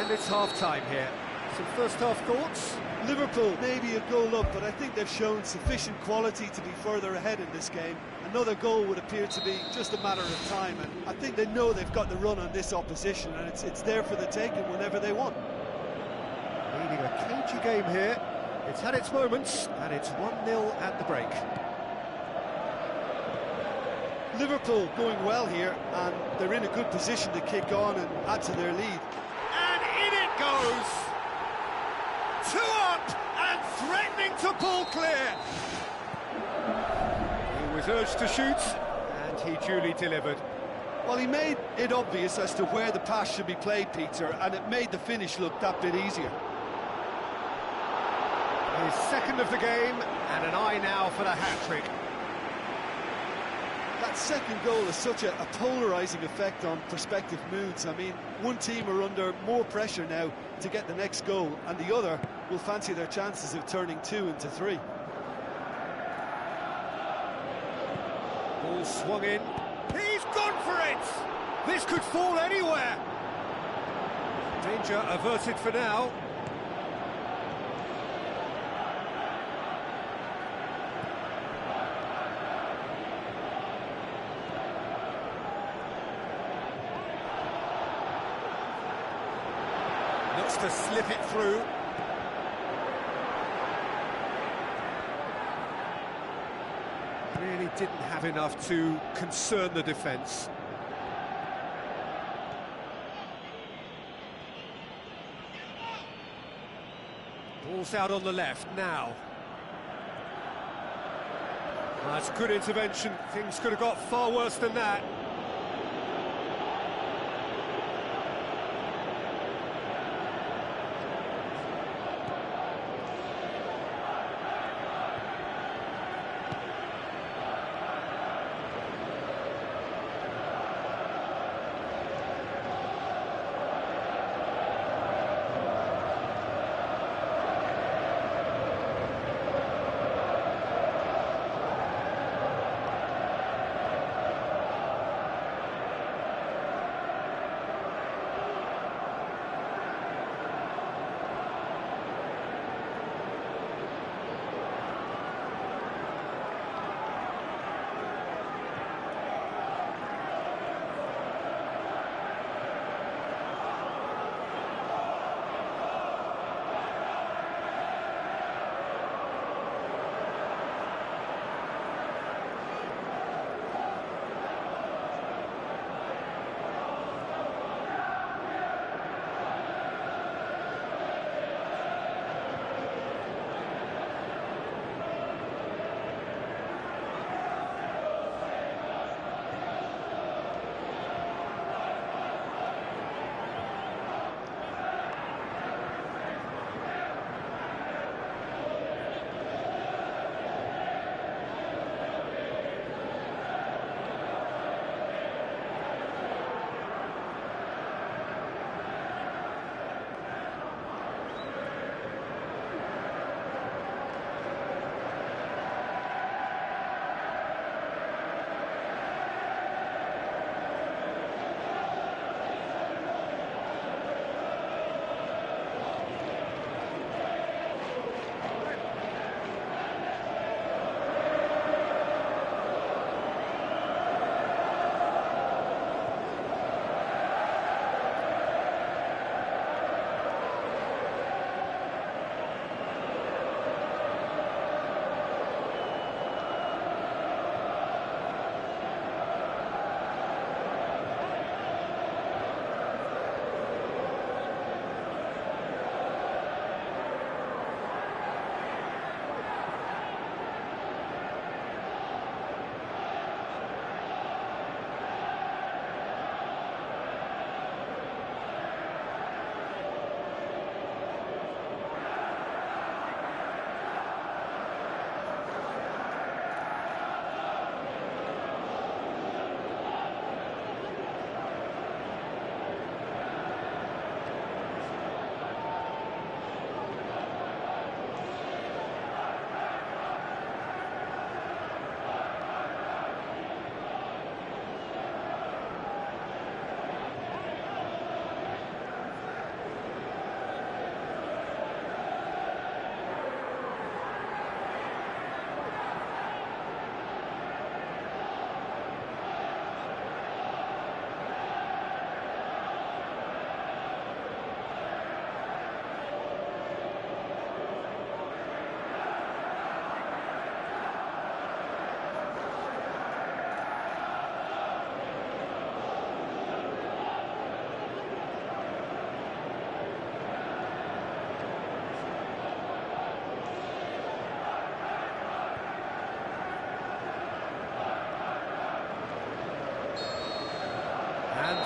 And it's half-time here. Some first-half thoughts? Liverpool maybe a goal up, but I think they've shown sufficient quality to be further ahead in this game. Another goal would appear to be just a matter of time, and I think they know they've got the run on this opposition, and it's there for the taking whenever they want. Leading a cagey game here. It's had its moments, and it's 1-0 at the break. Liverpool going well here, and they're in a good position to kick on and add to their lead. And in it goes! 2 up and threatening to pull clear. He was urged to shoot, and he duly delivered. Well, he made it obvious as to where the pass should be played, Peter, and it made the finish look that bit easier. His second of the game, and an eye now for the hat-trick. That second goal has such a polarising effect on prospective moods. I mean, one team are under more pressure now to get the next goal, and the other will fancy their chances of turning 2 into 3. Ball swung in. He's gone for it! This could fall anywhere! Danger averted for now. Looks to slip it through. Really didn't have enough to concern the defence. Ball's out on the left now. That's good intervention. Things could have got far worse than that.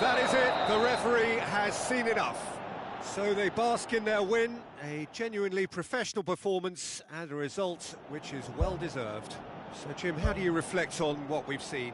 That is it, the referee has seen enough. So they bask in their win, a genuinely professional performance and a result which is well deserved. So Jim, how do you reflect on what we've seen?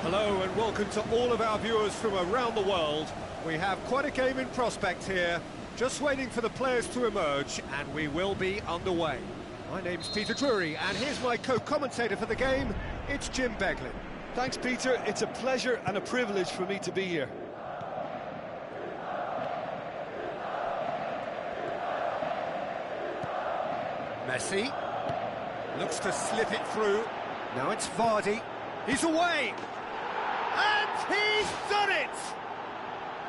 Hello and welcome to all of our viewers from around the world. We have quite a game in prospect here, just waiting for the players to emerge, and we will be underway. My name's Peter Drury, and here's my co-commentator for the game, it's Jim Beglin. Thanks, Peter. It's a pleasure and a privilege for me to be here. Messi looks to slip it through. Now it's Vardy. He's away! And he's done it!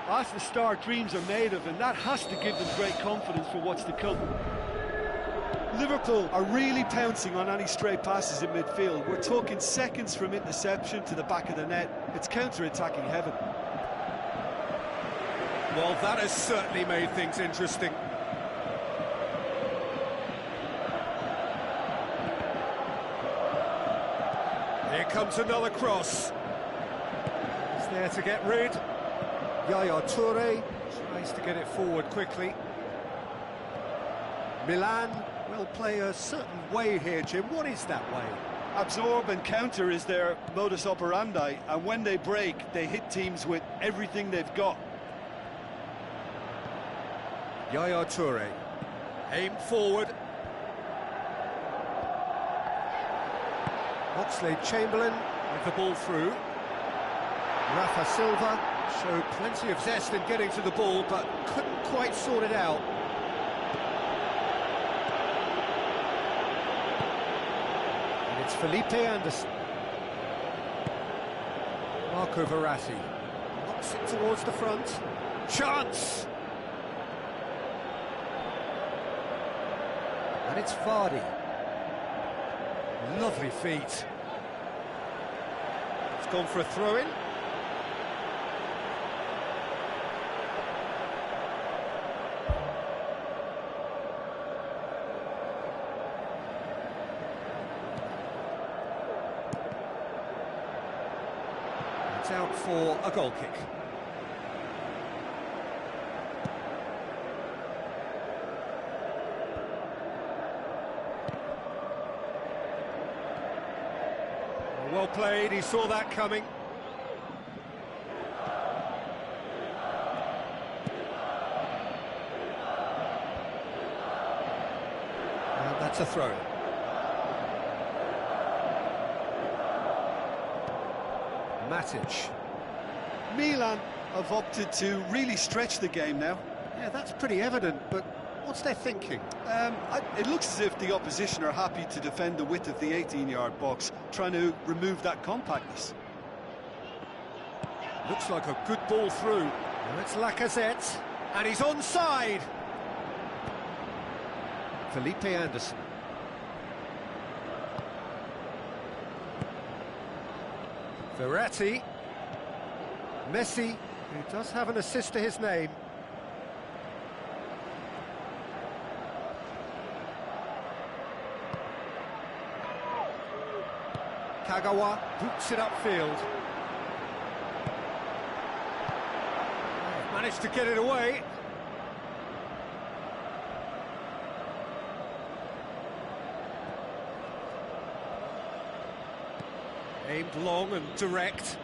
That's the start dreams are made of, and that has to give them great confidence for what's to come. Liverpool are really pouncing on any stray passes in midfield. We're talking seconds from interception to the back of the net. It's counter-attacking heaven. Well, that has certainly made things interesting. Here comes another cross. He's there to get rid. Yaya Toure tries to get it forward quickly. Milan will play a certain way here, Jim. What is that way? Absorb and counter is their modus operandi, and when they break, they hit teams with everything they've got. Yaya Toure, aimed forward. Oxlade-Chamberlain with the ball through. Rafa Silva showed plenty of zest in getting to the ball, but couldn't quite sort it out. And it's Felipe Anderson. Marco Verratti knocks it towards the front. Chance! And it's Vardy. Lovely feet. It's gone for a throw-in. It's out for a goal kick. Well played, he saw that coming. And that's a throw. Matic. Milan have opted to really stretch the game now. Yeah, that's pretty evident, but what's their thinking? It looks as if the opposition are happy to defend the width of the 18-yard box, trying to remove that compactness. Looks like a good ball through. Now it's Lacazette, and he's onside. Felipe Anderson. Verratti. Messi, who does have an assist to his name. Kagawa boots it upfield. Managed to get it away. Aimed long and direct.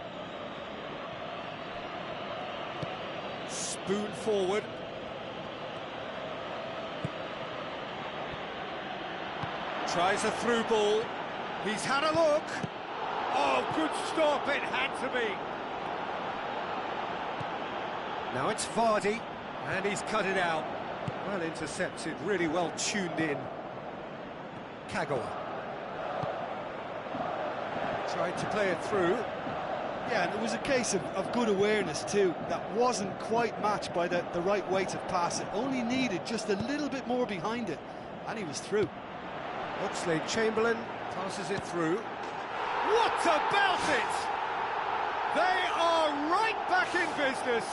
Spoon forward. Tries a through ball. He's had a look. Oh, good stop, it had to be. Now it's Vardy, and he's cut it out. Well intercepted, really well tuned in. Kagawa. Tried to play it through. Yeah, and it was a case of good awareness too. That wasn't quite matched by the right weight of pass. It only needed just a little bit more behind it, and he was through. Oxlade-Chamberlain passes it through. What about it? They are right back in business.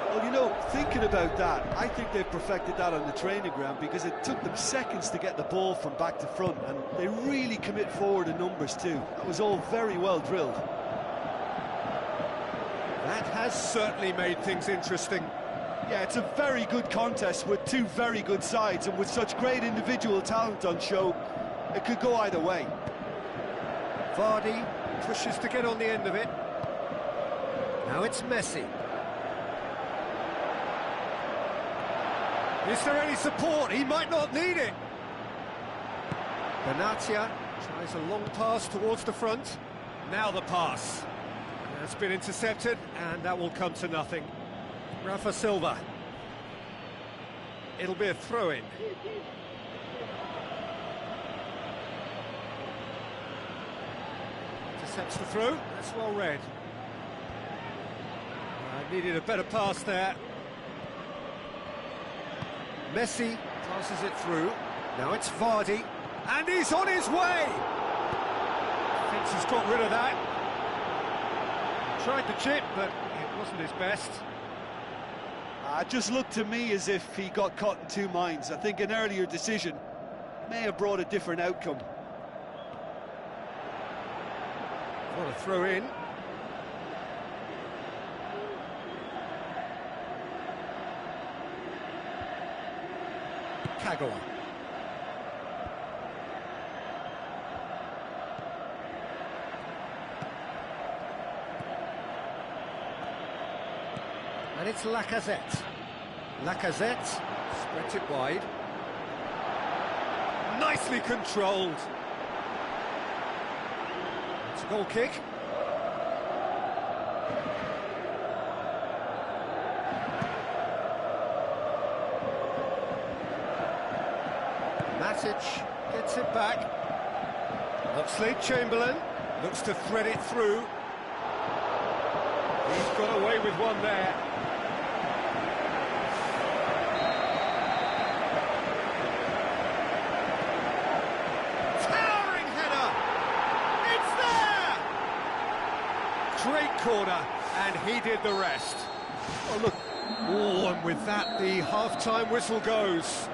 Well, you know, thinking about that, I think they've perfected that on the training ground, because it took them seconds to get the ball from back to front, and they really commit forward in numbers too. That was all very well drilled. That has certainly made things interesting. Yeah, it's a very good contest with two very good sides, and with such great individual talent on show, it could go either way. Vardy pushes to get on the end of it. Now it's Messi. Is there any support? He might not need it. Benatia tries a long pass towards the front. Now the pass. That's been intercepted, and that will come to nothing. Rafa Silva. It'll be a throw-in. Intercepts the throw. That's well read. Needed a better pass there. Messi passes it through. Now it's Vardy, and he's on his way. Thinks he's got rid of that. Tried the chip, but it wasn't his best. It just looked to me as if he got caught in two minds. I think an earlier decision may have brought a different outcome. What a throw in. Kagawa. And it's Lacazette. Lacazette spreads it wide. Nicely controlled. It's a goal kick. Matic gets it back. Oxlade-Chamberlain looks to thread it through. He's got away with one there. Towering header! It's there! Great corner, and he did the rest. Oh, look. Oh, and with that, the half-time whistle goes.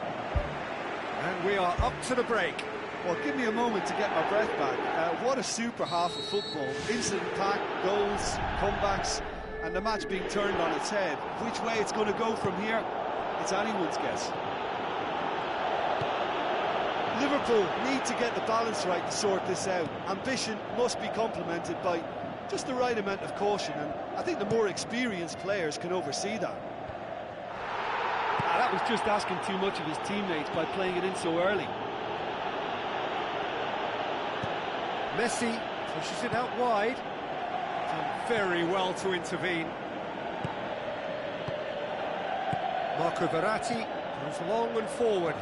And we are up to the break. Well, give me a moment to get my breath back. What a super half of football. Instant pack, goals, comebacks, and the match being turned on its head. Which way it's going to go from here, it's anyone's guess. Liverpool need to get the balance right to sort this out. Ambition must be complemented by just the right amount of caution, and I think the more experienced players can oversee that. That was just asking too much of his teammates by playing it in so early. Messi pushes it out wide. Done very well to intervene. Marco Verratti goes long and forward.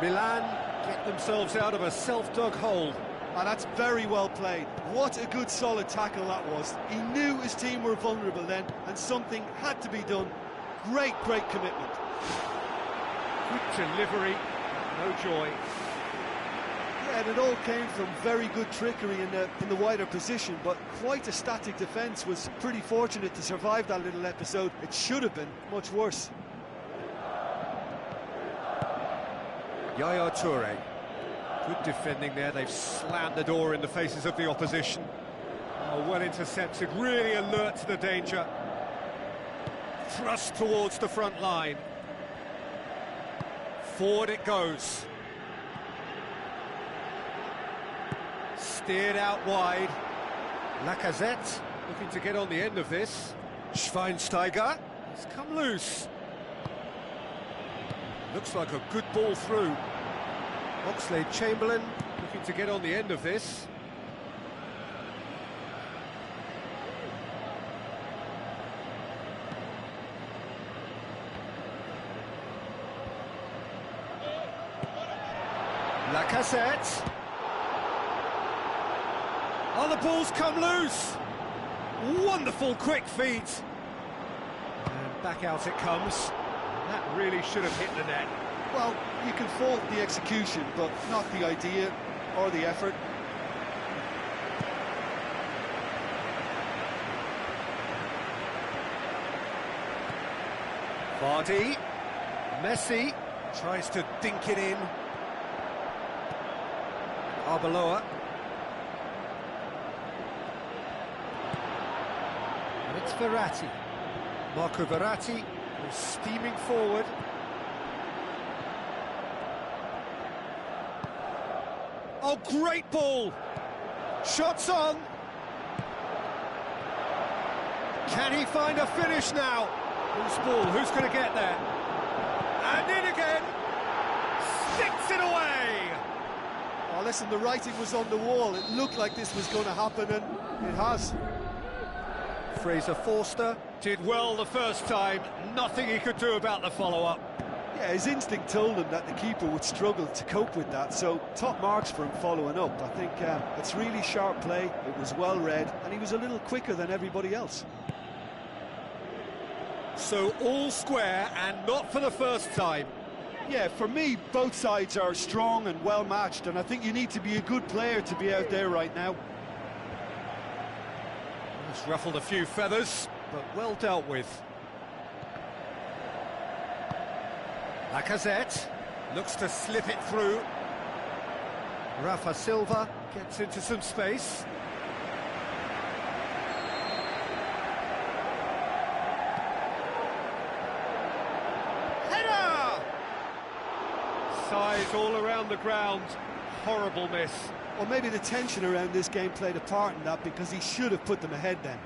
Milan get themselves out of a self-dug hole. And that's very well played. What a good solid tackle that was. He knew his team were vulnerable then, and something had to be done. Great commitment. Good delivery, no joy. Yeah, and it all came from very good trickery in the wider position, but quite a static defence. Was pretty fortunate to survive that little episode. It should have been much worse. Yaya Toure. Good defending there, they've slammed the door in the faces of the opposition. Oh, well intercepted, really alert to the danger. Thrust towards the front line. Forward it goes. Steered out wide. Lacazette looking to get on the end of this. Schweinsteiger has come loose. Looks like a good ball through. Oxlade-Chamberlain looking to get on the end of this. Lacazette. Oh, the ball's come loose. Wonderful quick feet. And back out it comes. That really should have hit the net. Well, you can fault the execution, but not the idea or the effort. Vardy. Messi tries to dink it in. Arbeloa. And it's Verratti. Marco Verratti is steaming forward. Oh, great ball! Shots on! Can he find a finish now? Who's ball? Who's going to get there? And in again! Sticks it away! Oh, listen, the writing was on the wall. It looked like this was going to happen, and it has. Fraser Forster did well the first time. Nothing he could do about the follow-up. Yeah, his instinct told him that the keeper would struggle to cope with that, so top marks for him following up. I think it's really sharp play, it was well read, and he was a little quicker than everybody else. So all square, and not for the first time. Yeah, for me, both sides are strong and well matched, and I think you need to be a good player to be out there right now. It's ruffled a few feathers, but well dealt with. Lacazette looks to slip it through. Rafa Silva gets into some space. Header! Size all around the ground. Horrible miss. Well, maybe the tension around this game played a part in that, because he should have put them ahead then.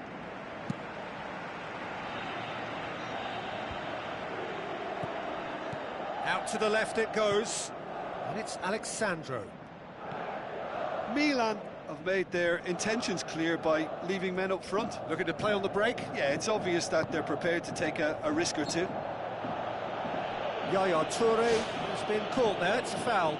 Out to the left it goes, and it's Alexandro. Milan have made their intentions clear by leaving men up front. Looking to play on the break. Yeah, it's obvious that they're prepared to take a risk or two. Yaya Toure has been caught there, it's a foul.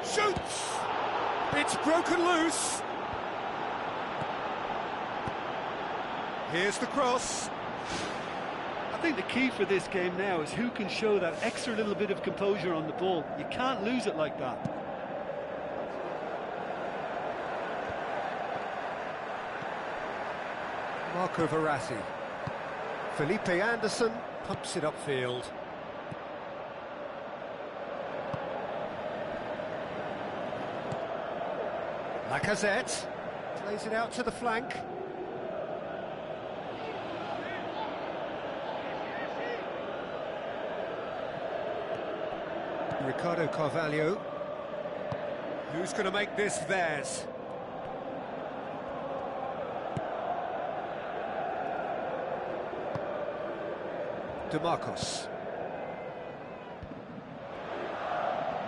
Shoots! It's broken loose. Here's the cross. I think the key for this game now is who can show that extra little bit of composure on the ball. You can't lose it like that. Marco Verratti. Felipe Anderson pumps it upfield. Lacazette plays it out to the flank. Ricardo Carvalho. Who's going to make this theirs? DeMarcos.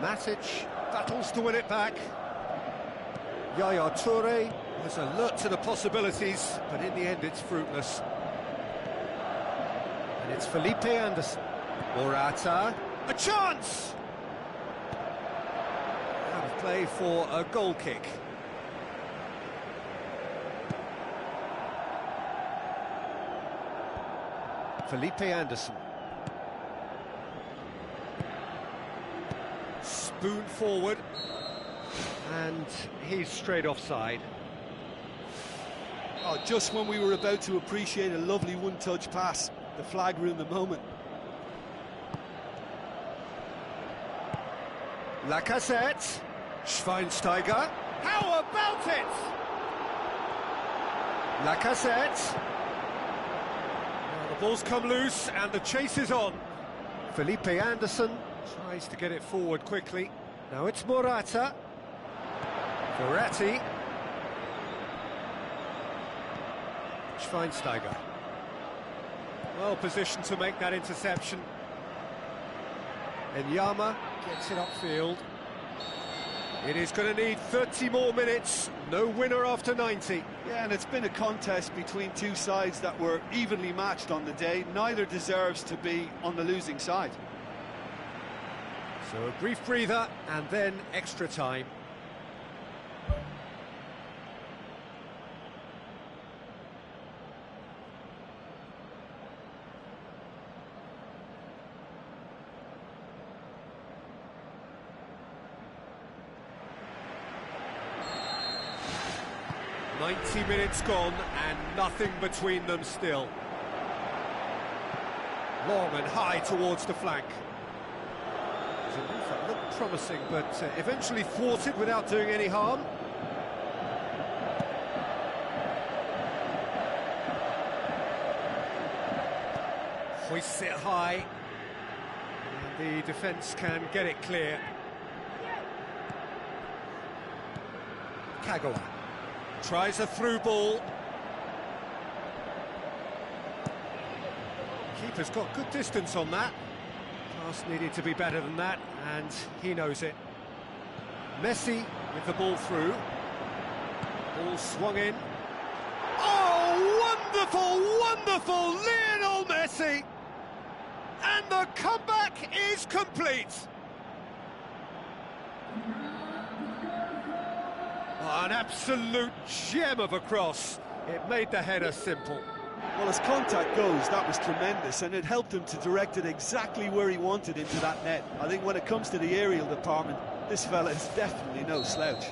Matic battles to win it back. Yaya Toure was alert to the possibilities, but in the end it's fruitless. And it's Felipe Anderson. Morata. A chance! Out of play for a goal kick. Felipe Anderson. Spoon forward. And he's straight offside. Oh, just when we were about to appreciate a lovely one-touch pass, the flag ruined the moment. Lacazette. Schweinsteiger. How about it? Lacazette. Well, the ball's come loose and the chase is on. Felipe Anderson tries to get it forward quickly. Now it's Morata. Verratti. Schweinsteiger. Well positioned to make that interception. Enyama gets it upfield. It is going to need 30 more minutes. No winner after 90. Yeah, and it's been a contest between two sides that were evenly matched on the day. Neither deserves to be on the losing side. So a brief breather and then extra time. "90 minutes gone and nothing between them still." Long and high towards the flank. It was a move that looked promising, but eventually thwarted without doing any harm. Hoists it high. And the defence can get it clear. Kagawa. Tries a through ball. Keeper's got good distance on that. Pass needed to be better than that, and he knows it. Messi with the ball through. Ball swung in. Oh, wonderful, wonderful Lionel Messi! And the comeback is complete. Oh, an absolute gem of a cross. It made the header simple. Well, as contact goes, that was tremendous, and it helped him to direct it exactly where he wanted into that net. I think when it comes to the aerial department, this fella is definitely no slouch.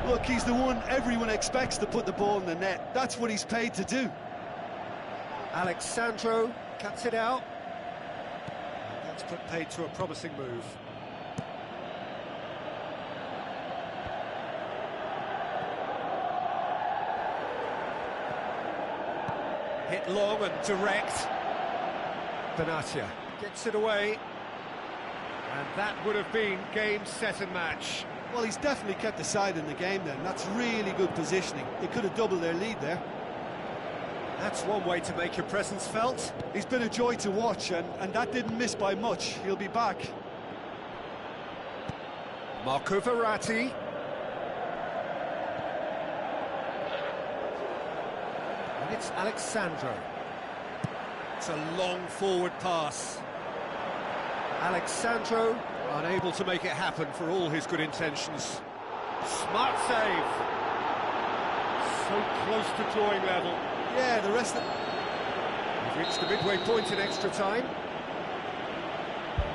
Look, he's the one everyone expects to put the ball in the net. That's what he's paid to do. Alexandro cuts it out. That's put paid to a promising move. Hit long and direct. Benatia gets it away. And that would have been game, set and match. Well, he's definitely kept the side in the game then. That's really good positioning. They could have doubled their lead there. That's one way to make your presence felt. He's been a joy to watch, and that didn't miss by much. He'll be back. Marco Verratti. And it's Alexandro. It's a long forward pass. Alexandro unable to make it happen for all his good intentions. Smart save. So close to drawing level. Yeah, the rest of... We've reached the midway point in extra time.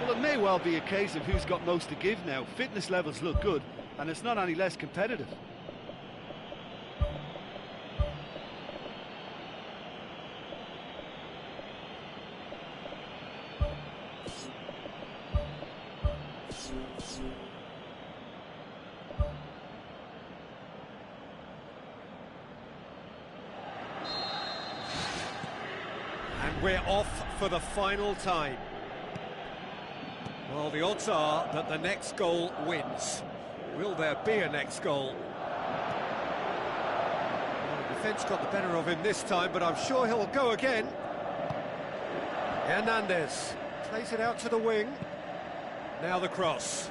Well, it may well be a case of who's got most to give now. Fitness levels look good, and it's not any less competitive. And we're off for the final time. Well, the odds are that the next goal wins. Will there be a next goal? Well, the defence got the better of him this time, but I'm sure he'll go again. Hernandez plays it out to the wing. Now the cross.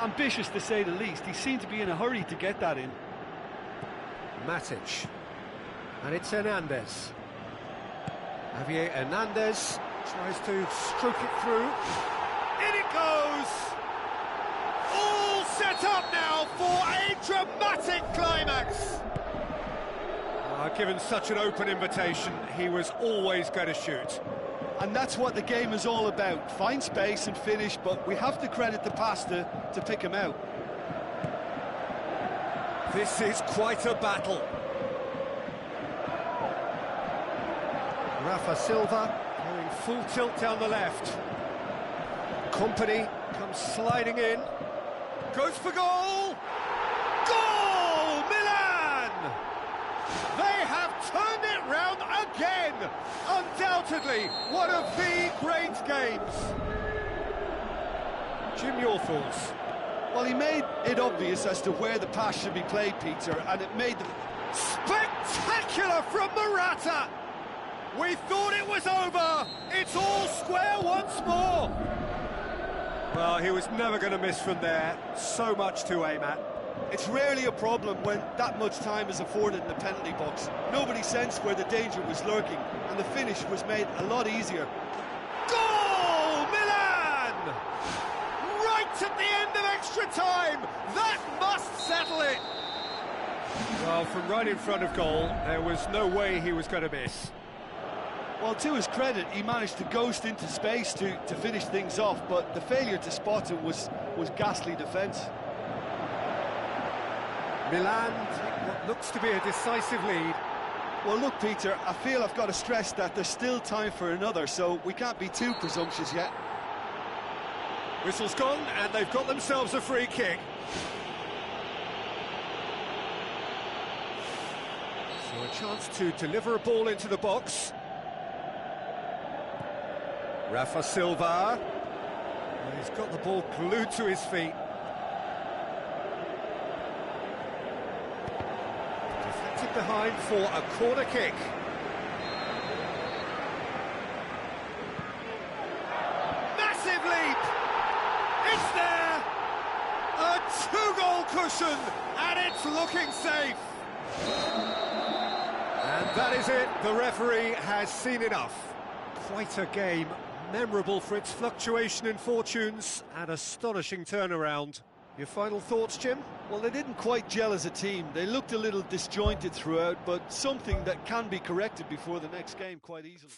Ambitious to say the least. He seemed to be in a hurry to get that in. Matic. And it's Hernandez. Javier Hernandez tries to stroke it through. In it goes! All set up now for a dramatic climax! given such an open invitation, he was always going to shoot. And that's what the game is all about. Find space and finish, but we have to credit the pass to pick him out. This is quite a battle. Rafa Silva going full tilt down the left. Company comes sliding in. Goes for goal! Goal! Milan! They have turned it round again! Undoubtedly, one of the great games. Jim, your thoughts? Well, he made it obvious as to where the pass should be played, Peter, and it made the... Spectacular from Morata! We thought it was over! It's all square once more! Well, he was never going to miss from there. So much to aim at. It's rarely a problem when that much time is afforded in the penalty box. Nobody sensed where the danger was lurking, and the finish was made a lot easier. Goal! Milan! Right at the end of extra time! That must settle it! Well, from right in front of goal, there was no way he was going to miss. Well, to his credit, he managed to ghost into space to finish things off, but the failure to spot him was ghastly defence. Milan take what looks to be a decisive lead. Well, look, Peter, I feel I've got to stress that there's still time for another, so we can't be too presumptuous yet. Whistle's gone, and they've got themselves a free kick. So a chance to deliver a ball into the box. Rafa Silva. Well, he's got the ball glued to his feet. Deflected behind for a corner kick. Massive leap! It's there! A two-goal cushion, and it's looking safe. And that is it. The referee has seen enough. Quite a game. Memorable for its fluctuation in fortunes and astonishing turnaround. Your final thoughts, Jim? Well, they didn't quite gel as a team. They looked a little disjointed throughout, but something that can be corrected before the next game quite easily.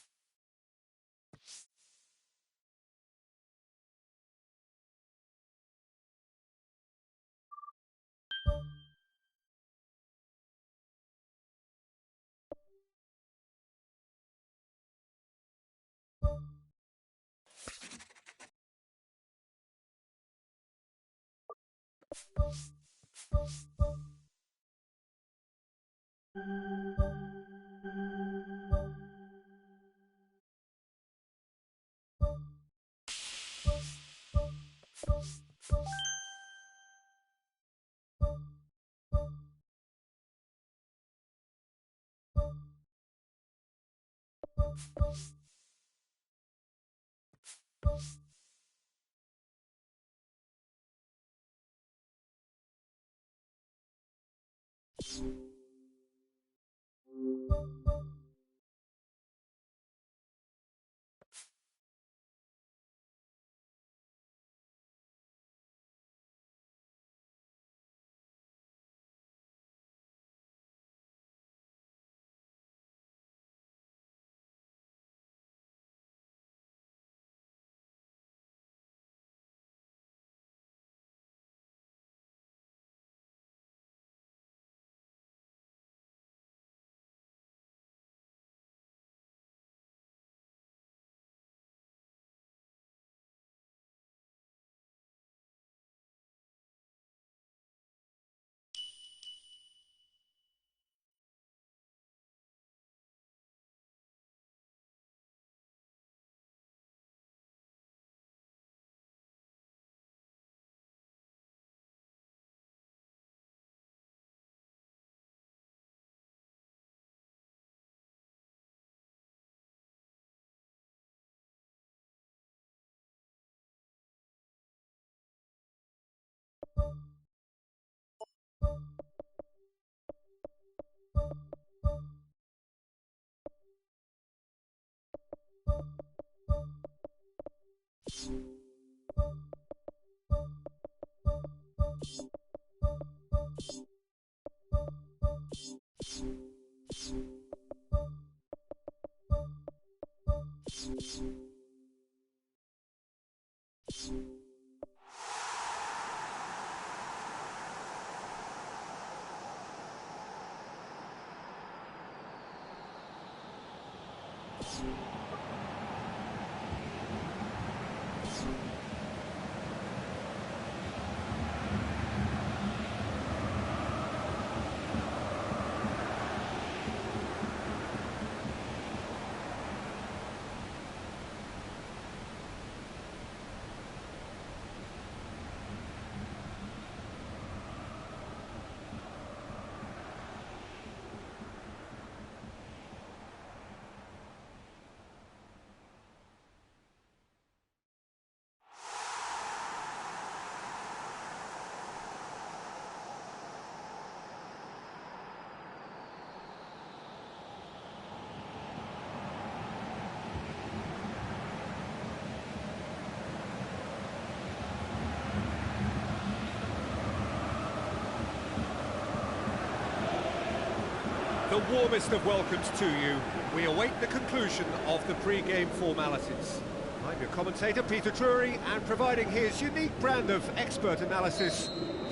the warmest of welcomes to you. We await the conclusion of the pre-game formalities. I'm your commentator, Peter Drury, and providing his unique brand of expert analysis,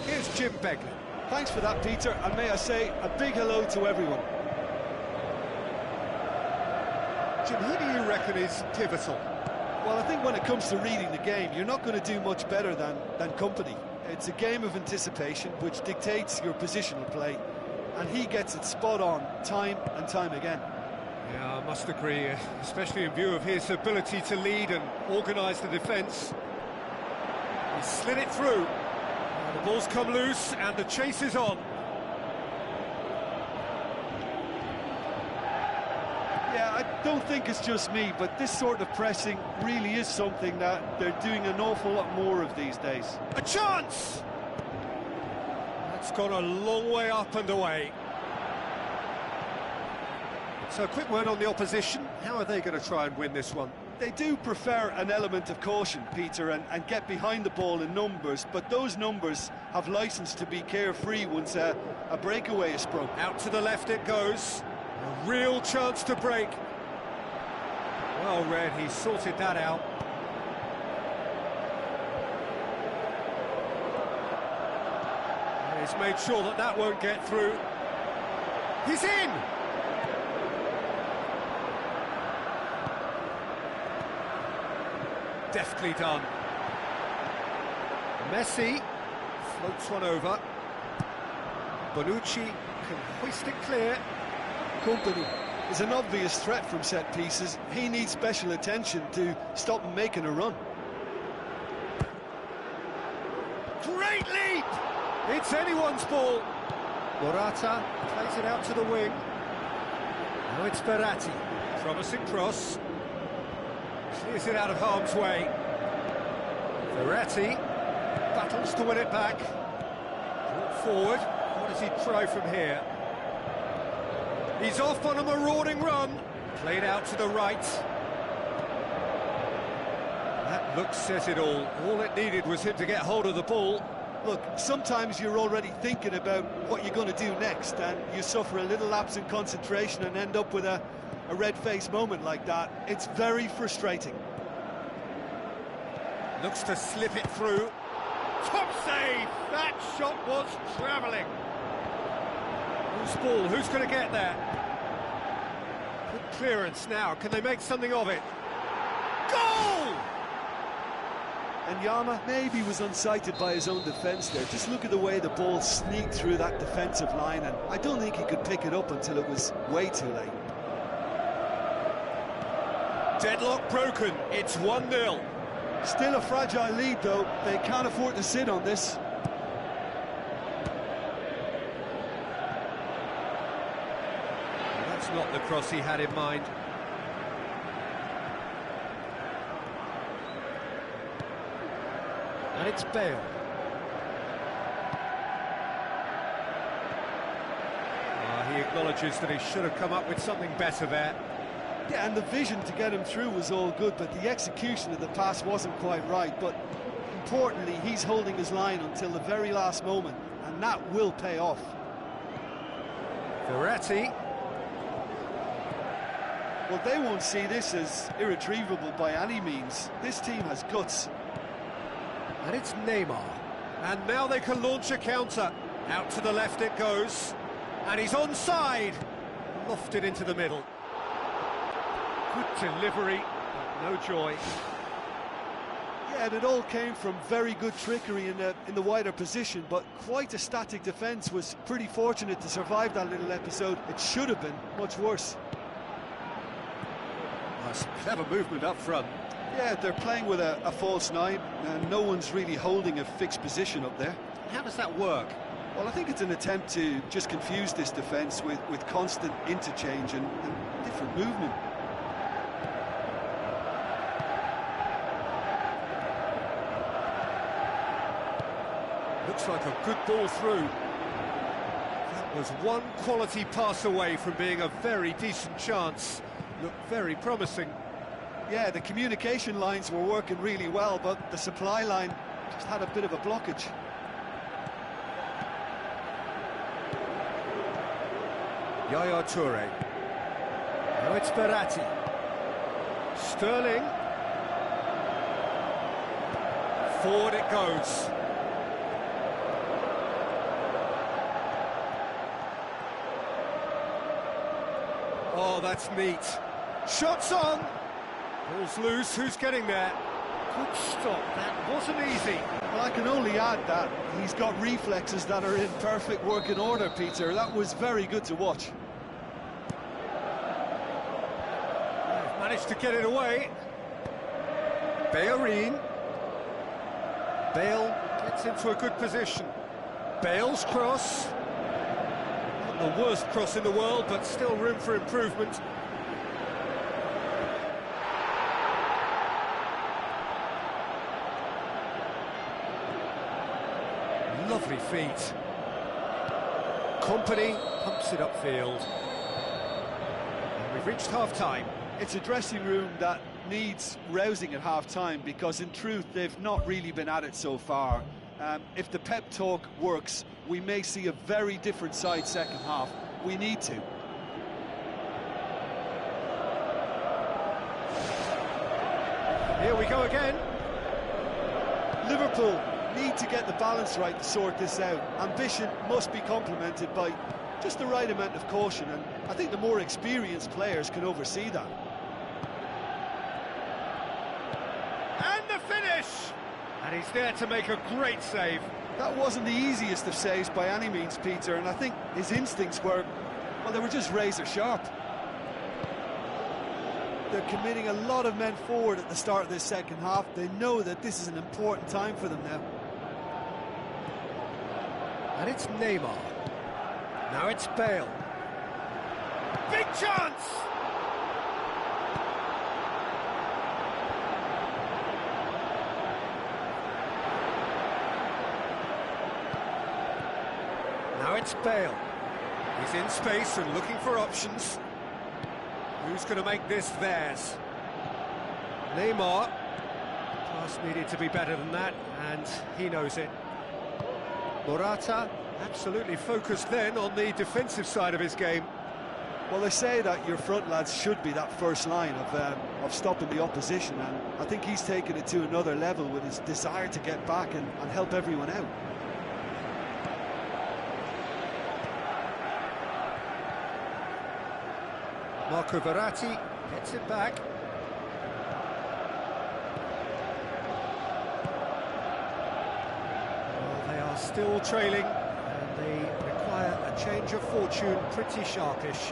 here's Jim Begley. Thanks for that, Peter, and may I say a big hello to everyone. Jim, who do you reckon is pivotal? Well, I think when it comes to reading the game, you're not going to do much better than company. It's a game of anticipation which dictates your positional play, and he gets it spot on time and time again. Yeah, I must agree, especially in view of his ability to lead and organise the defence. He slid it through. The ball's come loose and the chase is on. Yeah, I don't think it's just me, but this sort of pressing really is something that they're doing an awful lot more of these days. A chance! That's gone a long way up and away. So a quick word on the opposition. How are they going to try and win this one? They do prefer an element of caution, Peter, and get behind the ball in numbers, but those numbers have licence to be carefree once a breakaway is sprung. Out to the left it goes. A real chance to break. Well read, he sorted that out. And he's made sure that that won't get through. He's in! Deftly done. Messi floats one over. Bonucci can hoist it clear. Company is an obvious threat from set pieces. He needs special attention to stop him making a run. Great leap! It's anyone's ball. Morata plays it out to the wing. Now it's Verratti. Promising cross. Clears it out of harm's way. Verratti battles to win it back. Brought forward. What does he try from here? He's off on a marauding run. Played out to the right. That look says it all. All it needed was him to get hold of the ball. Look, sometimes you're already thinking about what you're going to do next, and you suffer a little lapse in concentration and end up with a red-faced moment like that. It's very frustrating. Looks to slip it through. Top save! That shot was travelling. Who's ball? Who's going to get there? Good clearance now. Can they make something of it? Goal! And Yama maybe was unsighted by his own defence there. Just look at the way the ball sneaked through that defensive line, and I don't think he could pick it up until it was way too late. Deadlock broken. It's 1-0. Still a fragile lead, though. They can't afford to sit on this. That's not the cross he had in mind. And it's Bale. He acknowledges that he should have come up with something better there. Yeah, and the vision to get him through was all good, but the execution of the pass wasn't quite right. But importantly, he's holding his line until the very last moment, and that will pay off. Verratti. Well, they won't see this as irretrievable by any means. This team has guts. And it's Neymar. And now they can launch a counter. Out to the left it goes. And he's onside. Lofted into the middle. Good delivery, but no joy. Yeah, and it all came from very good trickery in the wider position, but quite a static defence. Was pretty fortunate to survive that little episode. It should have been much worse. Some clever movement up front. Yeah, they're playing with a false nine, and no one's really holding a fixed position up there. How does that work? Well, I think it's an attempt to just confuse this defence with constant interchange and different movement. Looks like a good ball through. That was one quality pass away from being a very decent chance. Looked very promising. Yeah, the communication lines were working really well, but the supply line just had a bit of a blockage. Yaya Toure. Now it's Berratti. Sterling. Forward it goes. Oh, that's neat. Shots on. Ball's loose. Who's getting there? Good stop. That wasn't easy. Well, I can only add that he's got reflexes that are in perfect working order, Peter. That was very good to watch. They've managed to get it away. Bellerin. Bale gets into a good position. Bale's cross. Not the worst cross in the world, but still room for improvement. Lovely feet. Company pumps it upfield. And we've reached half-time. It's a dressing room that needs rousing at half-time because, in truth, they've not really been at it so far. If the pep talk works, we may see a very different side second half. We need to. Here we go again. Liverpool need to get the balance right to sort this out. Ambition must be complemented by just the right amount of caution, and I think the more experienced players can oversee that. And the finish! And he's there to make a great save. That wasn't the easiest of saves by any means, Peter, and I think his instincts were, well, they were just razor sharp. They're committing a lot of men forward at the start of this second half. They know that this is an important time for them now. And it's Neymar. Now it's Bale. Big chance! Now it's Bale. He's in space and looking for options. Who's going to make this theirs? Neymar. Pass needed to be better than that, and he knows it. Morata, absolutely focused then on the defensive side of his game. Well, they say that your front lads should be that first line of stopping the opposition, and I think he's taken it to another level with his desire to get back and help everyone out. Marco Verratti gets it back. Well, they are still trailing, and they require a change of fortune, pretty sharpish.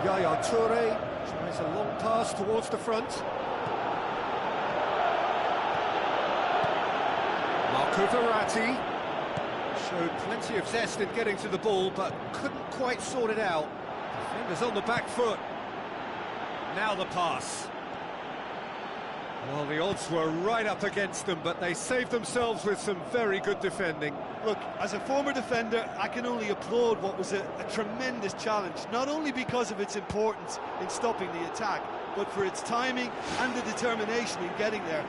Yaya Toure tries a long pass towards the front. Marco Verratti showed plenty of zest in getting to the ball, but couldn't quite sort it out. Defenders on the back foot. Now the pass. Well, the odds were right up against them, but they saved themselves with some very good defending. Look, as a former defender, I can only applaud what was a tremendous challenge, not only because of its importance in stopping the attack, but for its timing and the determination in getting there.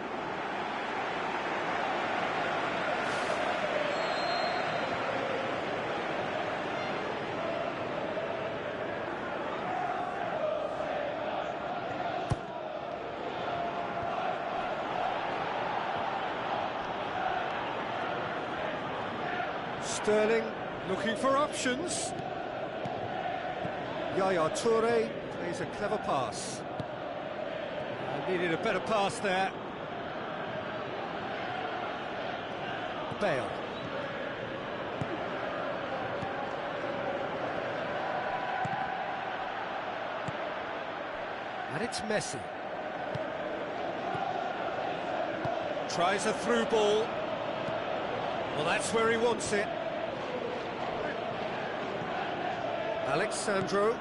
Sterling looking for options. Yaya Toure plays a clever pass. Needed a better pass there. Bale. And it's Messi. Tries a through ball. Well, that's where he wants it. Alexandro.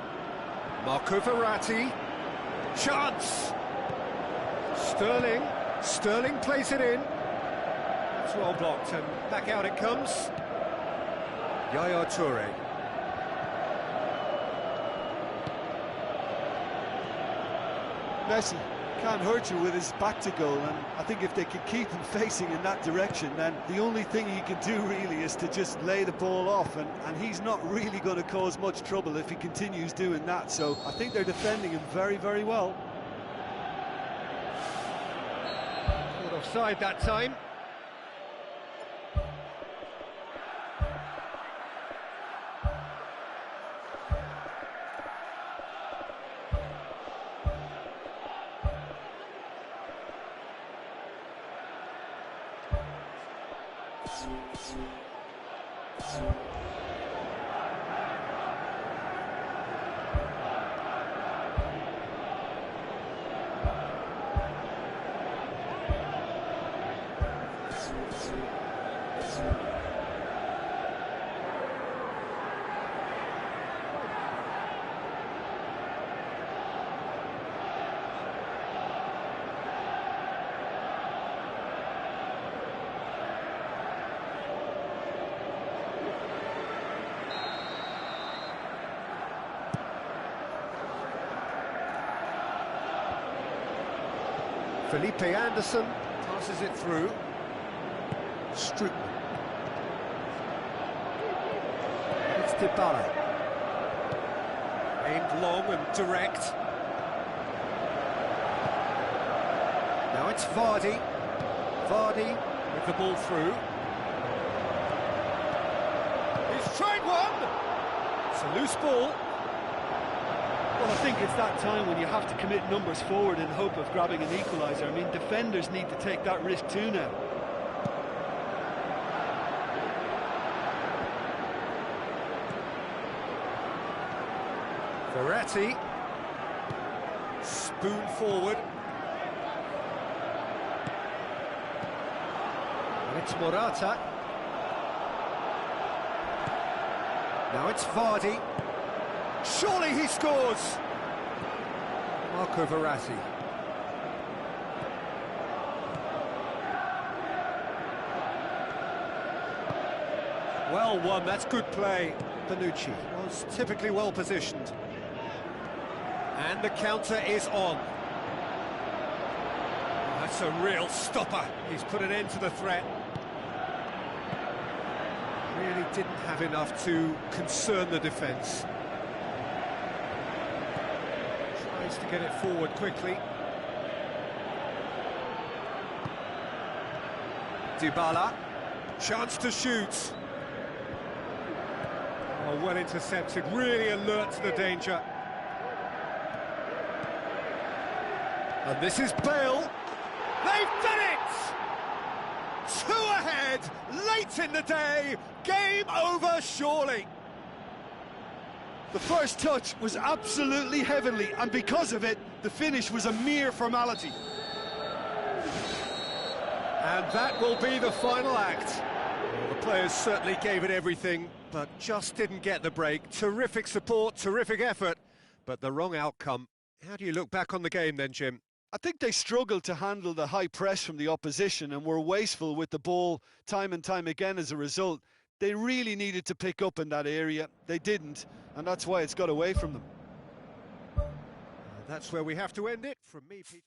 Marco Verratti. Chance! Sterling. Sterling plays it in. It's well blocked, and back out it comes. Yaya Toure. Messi Can't hurt you with his back to goal, and I think if they can keep him facing in that direction, then the only thing he can do really is to just lay the ball off, and he's not really going to cause much trouble if he continues doing that. So I think they're defending him very, very well. Caught offside that time. Felipe Anderson passes it through. Strootman. It's Dybala. Aimed long and direct. Now it's Vardy. Vardy with the ball through. He's tried one! It's a loose ball. Well, I think it's that time when you have to commit numbers forward in hope of grabbing an equaliser. I mean, defenders need to take that risk too now. Verratti. Spoon forward. And it's Morata. Now it's Vardy. Surely he scores! Marco Verratti. Well won, that's good play. Bonucci was typically well positioned. And the counter is on. That's a real stopper. He's put an end to the threat. Really didn't have enough to concern the defence. To get it forward quickly. Dybala, chance to shoot. Oh, well intercepted, really alert to the danger. And this is Bale. They've done it! 2 ahead, late in the day, game over surely. The first touch was absolutely heavenly, and because of it, the finish was a mere formality. And that will be the final act. Well, the players certainly gave it everything, but just didn't get the break. Terrific support, terrific effort, but the wrong outcome. How do you look back on the game then, Jim? I think they struggled to handle the high press from the opposition and were wasteful with the ball time and time again as a result. They really needed to pick up in that area. They didn't, and that's why it's got away from them. That's where we have to end it. From me, Peter.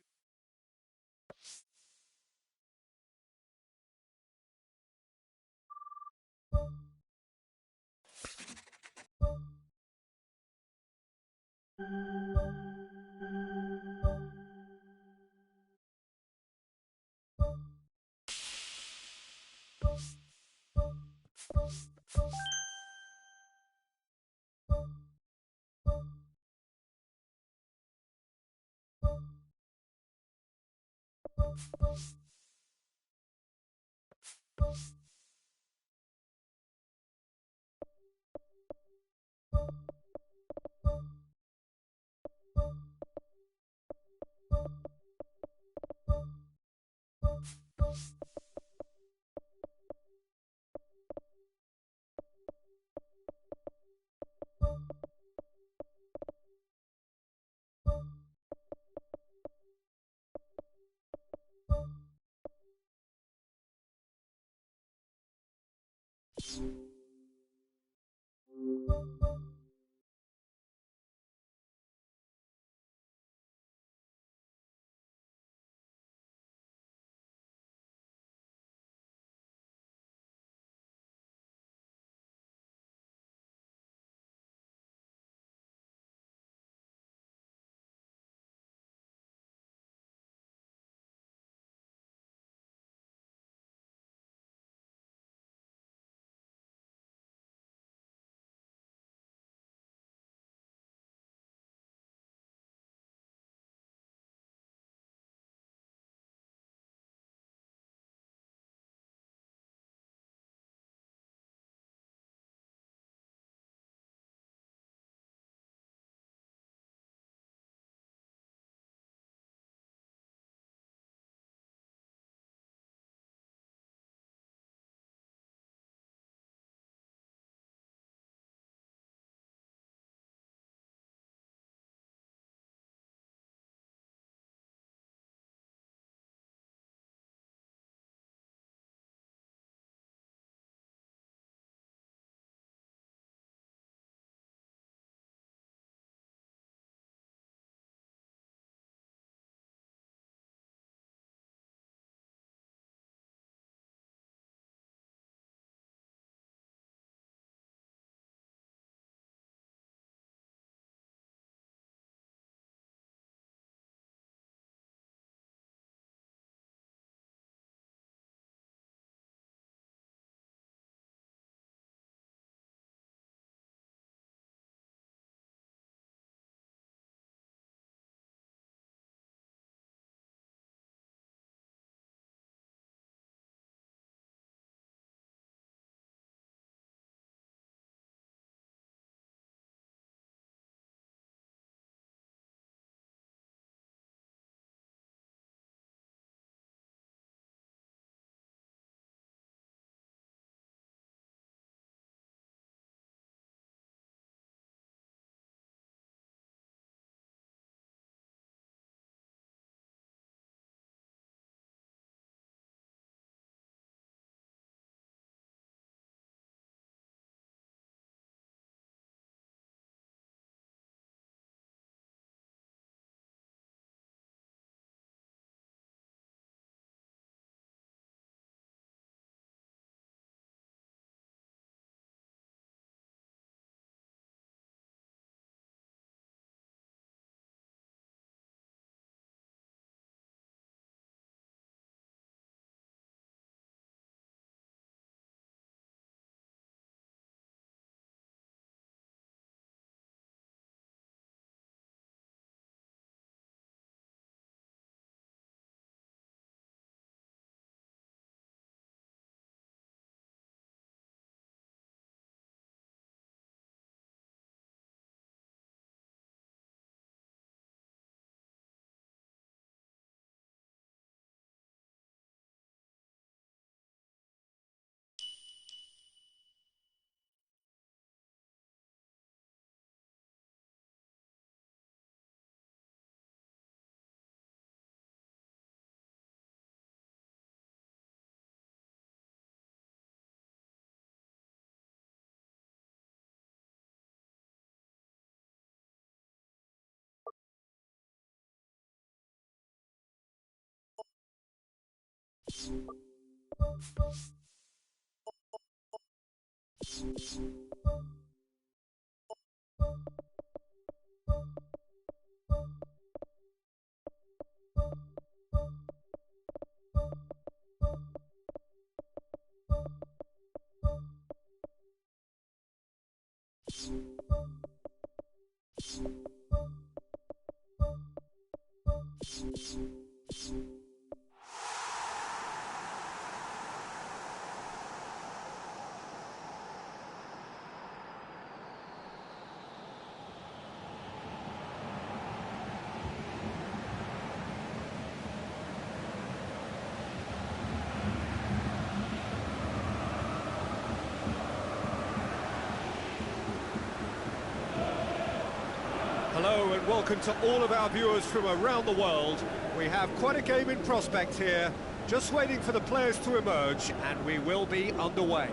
Hello and welcome to all of our viewers from around the world. We have quite a game in prospect here, just waiting for the players to emerge, and we will be underway.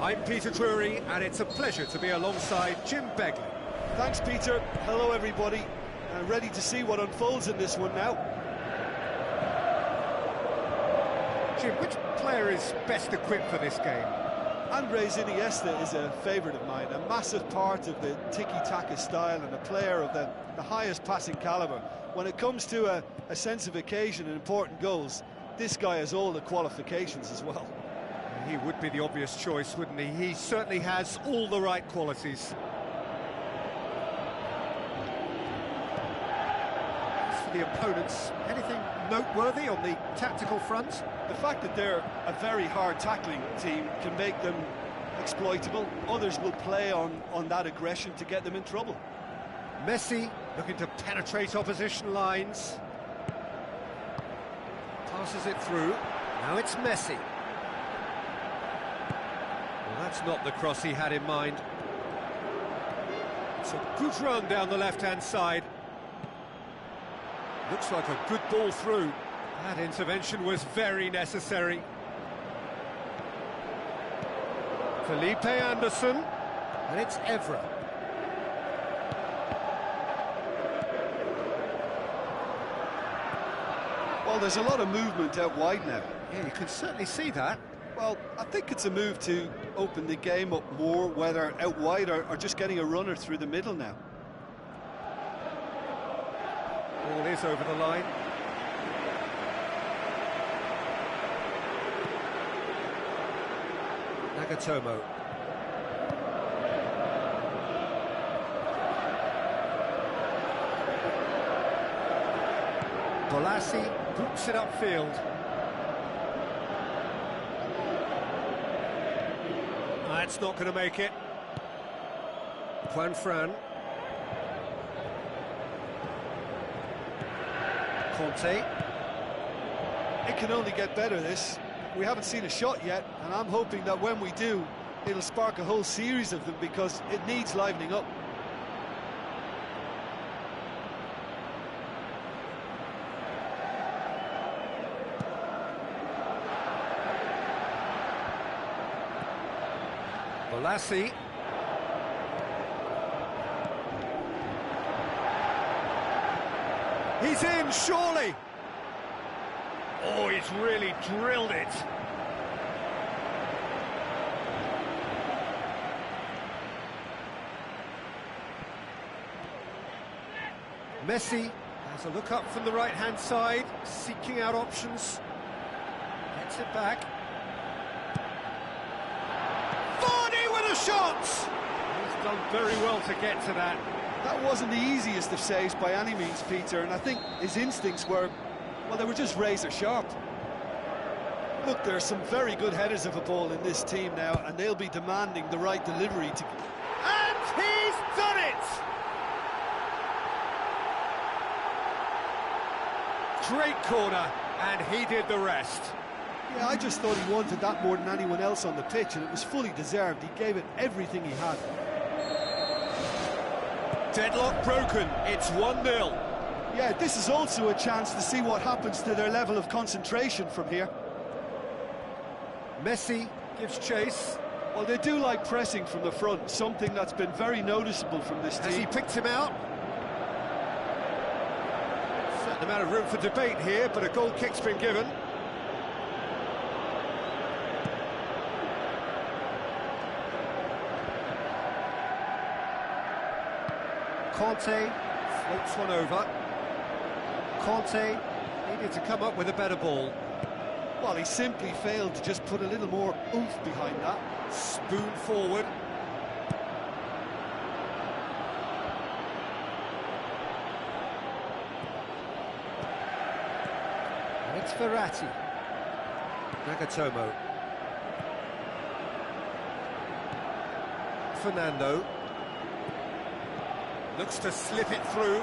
I'm Peter Drury, and it's a pleasure to be alongside Jim Begley. Thanks, Peter. Hello, everybody. Ready to see what unfolds in this one now. Jim, which player is best equipped for this game? Andres Iniesta is a favourite of mine, a massive part of the tiki-taka style and a player of the highest passing calibre. When it comes to a sense of occasion and important goals, this guy has all the qualifications as well. He would be the obvious choice, wouldn't he? He certainly has all the right qualities. As for the opponents, anything noteworthy on the tactical front? The fact that they're a very hard tackling team can make them exploitable. Others will play on that aggression to get them in trouble. Messi looking to penetrate opposition lines. Passes it through. Now it's Messi. Well, that's not the cross he had in mind. It's a good run down the left-hand side. Looks like a good ball through. That intervention was very necessary. Felipe Anderson, and it's Evra. Well, there's a lot of movement out wide now. Yeah, you can certainly see that. Well, I think it's a move to open the game up more, whether out wide or just getting a runner through the middle now. Ball is over the line. Nagatomo. Bolassi boots it upfield. That's not going to make it. Juan Fran. Conte. It can only get better, this. We haven't seen a shot yet, and I'm hoping that when we do, it'll spark a whole series of them because it needs livening up. Bolassi. He's in, surely! Oh, he's really drilled it. Messi has a look up from the right-hand side, seeking out options. Gets it back. Vardy with a shot! He's done very well to get to that. That wasn't the easiest of saves by any means, Peter, and I think his instincts were, well, they were just razor sharp. Look, there are some very good headers of a ball in this team now, and they'll be demanding the right delivery to... And he's done it! Great corner, and he did the rest. Yeah, I just thought he wanted that more than anyone else on the pitch, and it was fully deserved. He gave it everything he had. Deadlock broken, it's 1-0. Yeah, this is also a chance to see what happens to their level of concentration from here. Messi gives chase. Well, they do like pressing from the front, something that's been very noticeable from this team. Has he picked him out? Certain amount of room for debate here, but a goal kick's been given. Conte floats one over. Conte needed to come up with a better ball. Well, he simply failed to just put a little more oomph behind that. Spoon forward. And it's Verratti. Nagatomo. Fernando. Looks to slip it through.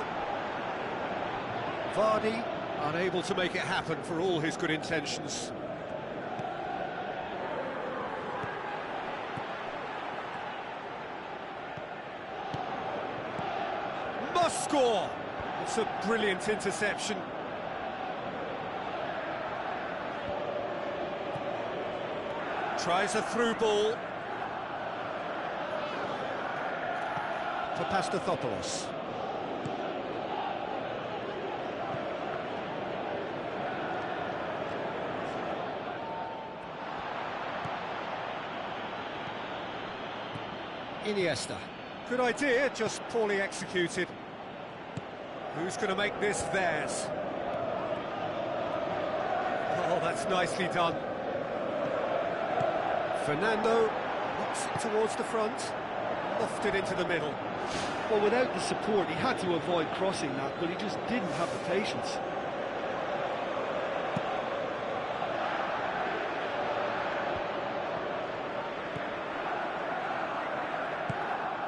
Vardy, unable to make it happen for all his good intentions. Must score! It's a brilliant interception. Tries a through ball. For Pastathopoulos. Iniesta. Good idea, just poorly executed. Who's going to make this theirs? Oh, that's nicely done. Fernando knocks it towards the front, lofted into the middle. Well, without the support, he had to avoid crossing that, but he just didn't have the patience.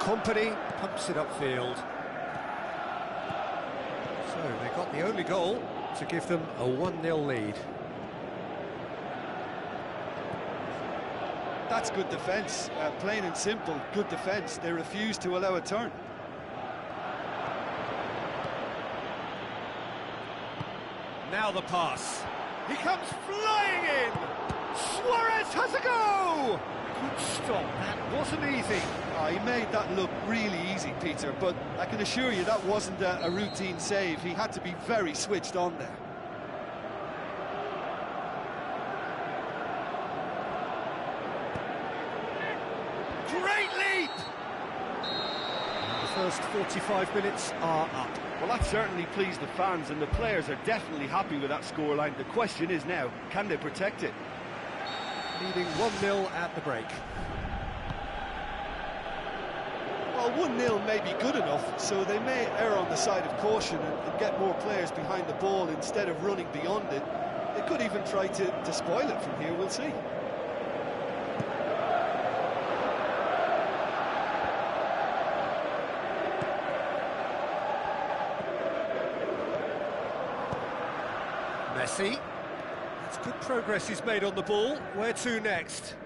Company pumps it upfield. So they got the only goal to give them a 1-0 lead. That's good defence, plain and simple, good defence. They refuse to allow a turn. Now the pass. He comes flying in! Suarez has a go! Good stop, that wasn't easy. Oh, he made that look really easy, Peter, but I can assure you that wasn't a routine save. He had to be very switched on there. Great leap! The first 45 minutes are up. Well, that certainly pleased the fans, and the players are definitely happy with that scoreline. The question is now, can they protect it? Leading 1-0 at the break. Well, 1-0 may be good enough, so they may err on the side of caution and get more players behind the ball instead of running beyond it. They could even try to spoil it from here, we'll see. Messi. That's good progress he's made on the ball. Where to next?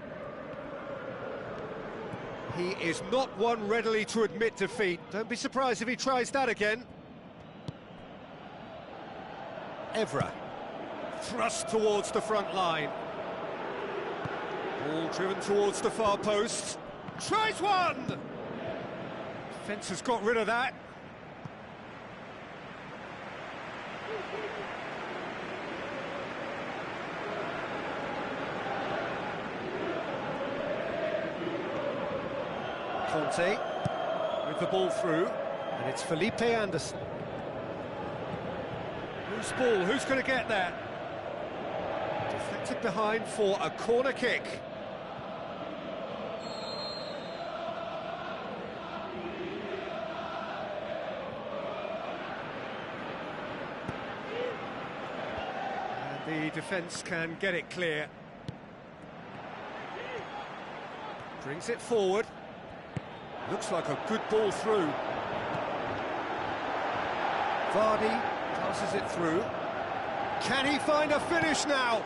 He is not one readily to admit defeat. Don't be surprised if he tries that again. Evra. Thrust towards the front line. Ball driven towards the far post. Tries one! Defence has got rid of that. Conte with the ball through, and it's Felipe Anderson. Loose ball, who's going to get that? Deflected behind for a corner kick. And the defence can get it clear. Brings it forward. Looks like a good ball through. Vardy passes it through. Can he find a finish now?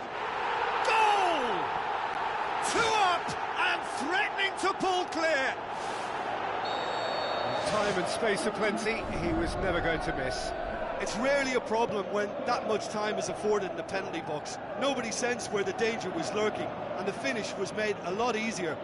Goal! 2 up and threatening to pull clear. Time and space aplenty, he was never going to miss. It's rarely a problem when that much time is afforded in the penalty box. Nobody sensed where the danger was lurking, and the finish was made a lot easier.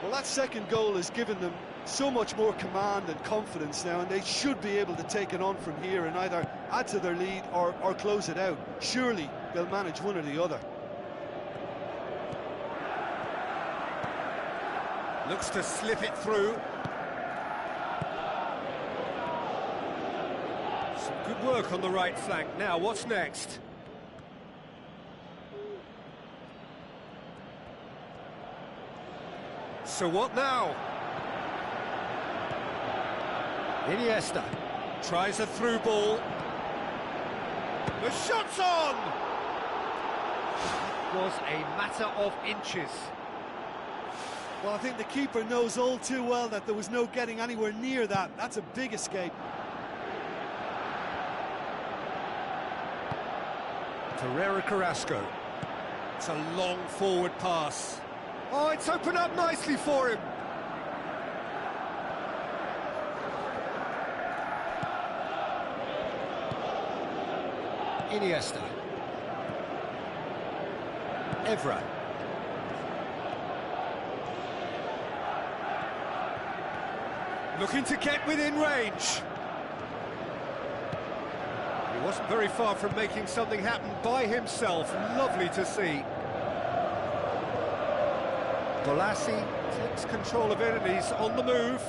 Well, that second goal has given them so much more command and confidence now, and they should be able to take it on from here and either add to their lead or close it out. Surely they'll manage one or the other. Looks to slip it through. work on the right flank. Now, what's next? So what now? Iniesta tries a through ball. The shot's on! Was a matter of inches. Well, I think the keeper knows all too well that there was no getting anywhere near that. That's a big escape. Torreira Carrasco. It's a long forward pass. Oh, it's opened up nicely for him. Iniesta. Evra. Looking to get within range. He wasn't very far from making something happen by himself. Lovely to see. Golassi takes control of it and he's on the move.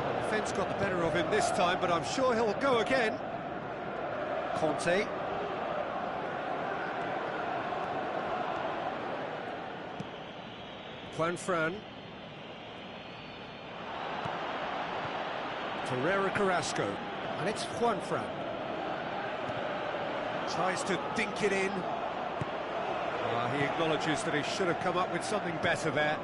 The defence got the better of him this time, but I'm sure he'll go again. Conte. Juanfran. Torreira Carrasco. And it's Juanfran. Tries to dink it in. He acknowledges that he should have come up with something better there.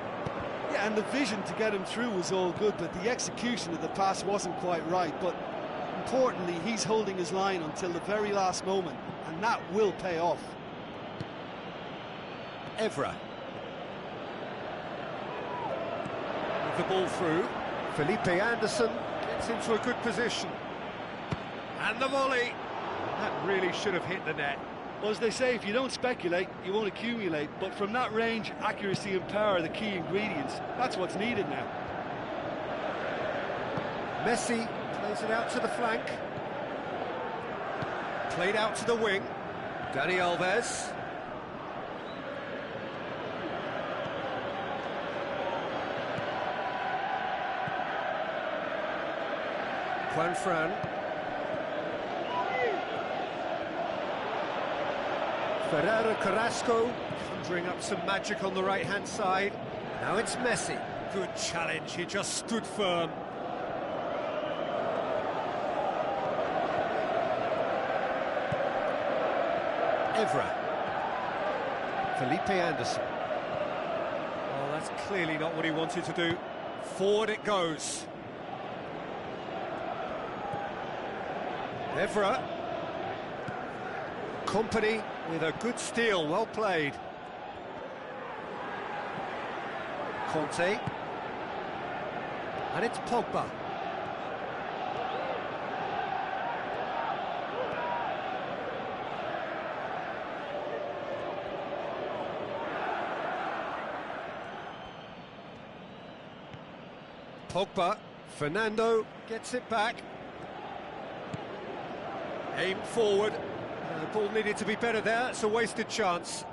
Yeah, and the vision to get him through was all good, but the execution of the pass wasn't quite right. But importantly, he's holding his line until the very last moment, and that will pay off. Evra. With the ball through. Felipe Anderson gets into a good position. And the volley. That really should have hit the net. Well, as they say, if you don't speculate, you won't accumulate. But from that range, accuracy and power are the key ingredients. That's what's needed now. Messi plays it out to the flank. Played out to the wing. Dani Alves. Juanfran. Torreira Carrasco conjuring up some magic on the right-hand side. Now it's Messi. Good challenge, he just stood firm. Evra. Felipe Anderson. Oh, that's clearly not what he wanted to do. Forward it goes. Evra. Company with a good steal, well played. Conte. And it's Pogba. Pogba. Fernando gets it back. Aim forward. The ball needed to be better there. It's a wasted chance.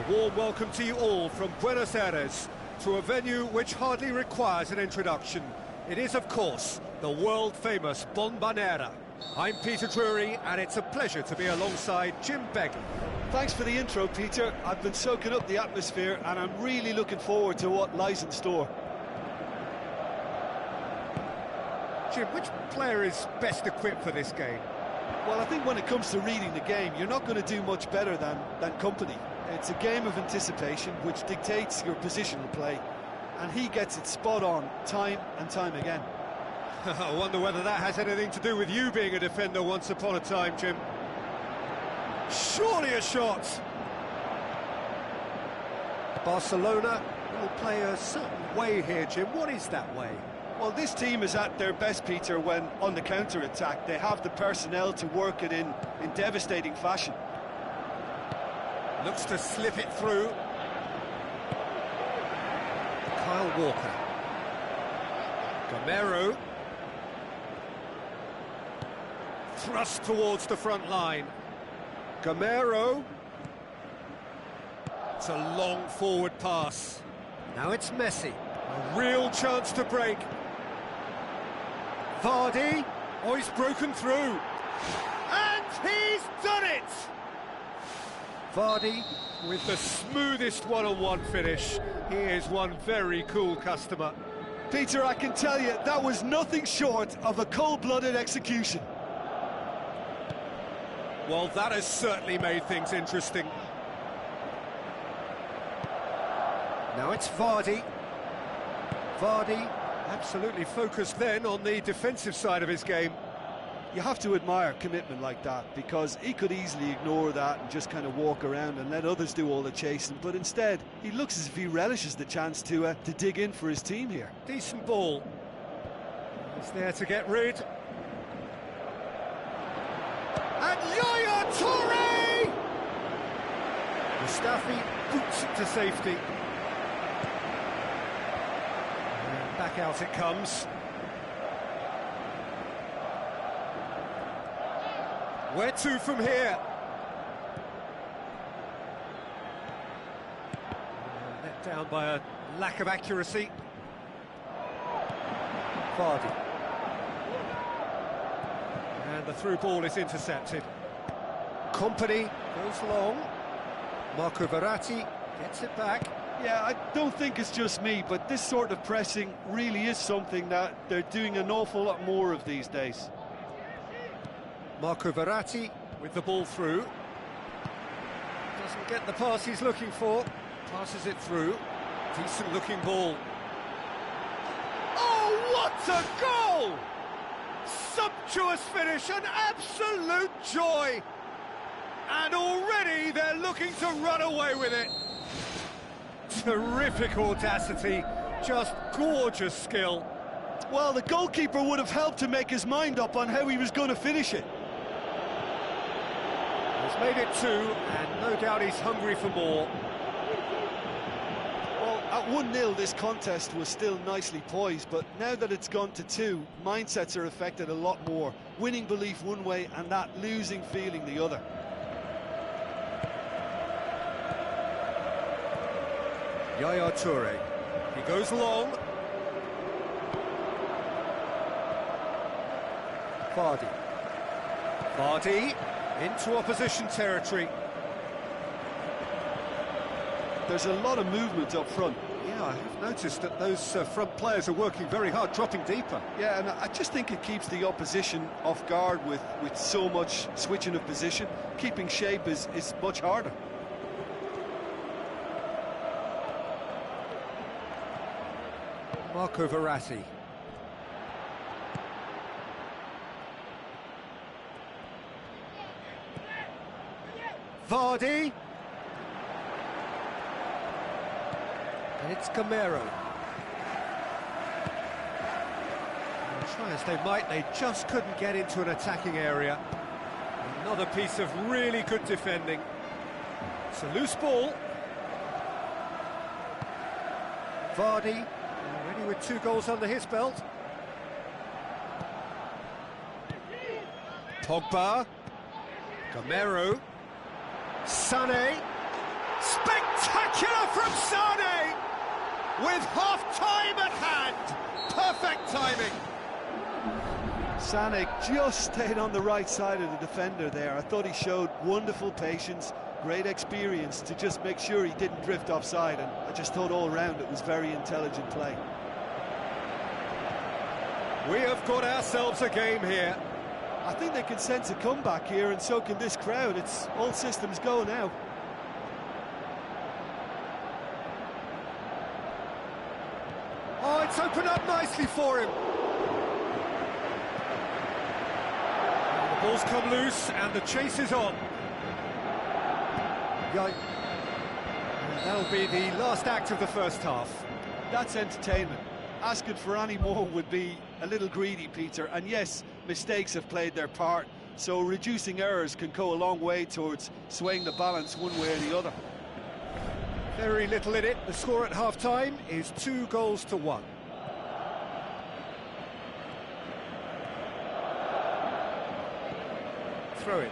A warm welcome to you all from Buenos Aires to a venue which hardly requires an introduction. It is, of course, the world-famous Bombonera. I'm Peter Drury, and it's a pleasure to be alongside Jim Begley. Thanks for the intro, Peter. I've been soaking up the atmosphere, and I'm really looking forward to what lies in store. Jim, which player is best equipped for this game? Well, I think when it comes to reading the game, you're not going to do much better than company. It's a game of anticipation which dictates your positional play, and he gets it spot on time and time again. I wonder whether that has anything to do with you being a defender once upon a time, Jim. Surely a shot! Barcelona will play a certain way here, Jim. What is that way? Well, this team is at their best, Peter, when on the counter-attack. They have the personnel to work it in devastating fashion. Looks to slip it through. Kyle Walker. Gamero. Thrust towards the front line. Gamero. It's a long forward pass. Now it's Messi. A real chance to break. Vardy. Oh, he's broken through. And he's done it! Vardy with the smoothest one-on-one finish. He is one very cool customer. Peter, I can tell you, that was nothing short of a cold-blooded execution. Well, that has certainly made things interesting. Now it's Vardy. Vardy absolutely focused then on the defensive side of his game. You have to admire commitment like that, because he could easily ignore that and just kind of walk around and let others do all the chasing, but instead he looks as if he relishes the chance to dig in for his team here. Decent ball. He's there to get rid. And Yaya Toure! Mustafi boots it to safety. And back out it comes. Where to from here? Let down by a lack of accuracy. Vardy. And the through ball is intercepted. Company goes long. Marco Verratti gets it back. Yeah, I don't think it's just me, but this sort of pressing really is something that they're doing an awful lot more of these days. Marco Verratti with the ball through. Doesn't get the pass he's looking for. Passes it through. Decent looking ball. Oh, what a goal! Sumptuous finish, an absolute joy! And already they're looking to run away with it. Terrific audacity, just gorgeous skill. Well, the goalkeeper would have helped to make his mind up on how he was going to finish it. He's made it 2, and no doubt he's hungry for more. Well, at 1-0, this contest was still nicely poised, but now that it's gone to 2, mindsets are affected a lot more. Winning belief one way, and that losing feeling the other. Yaya Toure. He goes long. Vardy. Vardy into opposition territory. There's a lot of movement up front. Yeah, I have noticed that those front players are working very hard, dropping deeper. Yeah, and I just think it keeps the opposition off guard with so much switching of position. Keeping shape is much harder. Marco Verratti. Vardy. And it's Gamero. Try as they might, they just couldn't get into an attacking area. Another piece of really good defending. It's a loose ball. Vardy, already with 2 goals under his belt. Pogba. Gamero. Sané. Spectacular from Sané! With half-time at hand. Perfect timing. Sané just stayed on the right side of the defender there. I thought he showed wonderful patience, great experience to just make sure he didn't drift offside, and I just thought all round it was very intelligent play. We have got ourselves a game here. I think they can sense a comeback here, and so can this crowd. It's all systems go now. Oh, it's opened up nicely for him. And the ball's come loose and the chase is on. And that'll be the last act of the first half. That's entertainment. Asking for any more would be a little greedy, Peter. And yes, mistakes have played their part, so reducing errors can go a long way towards swaying the balance one way or the other. Very little in it. The score at half-time is 2-1. Throw it.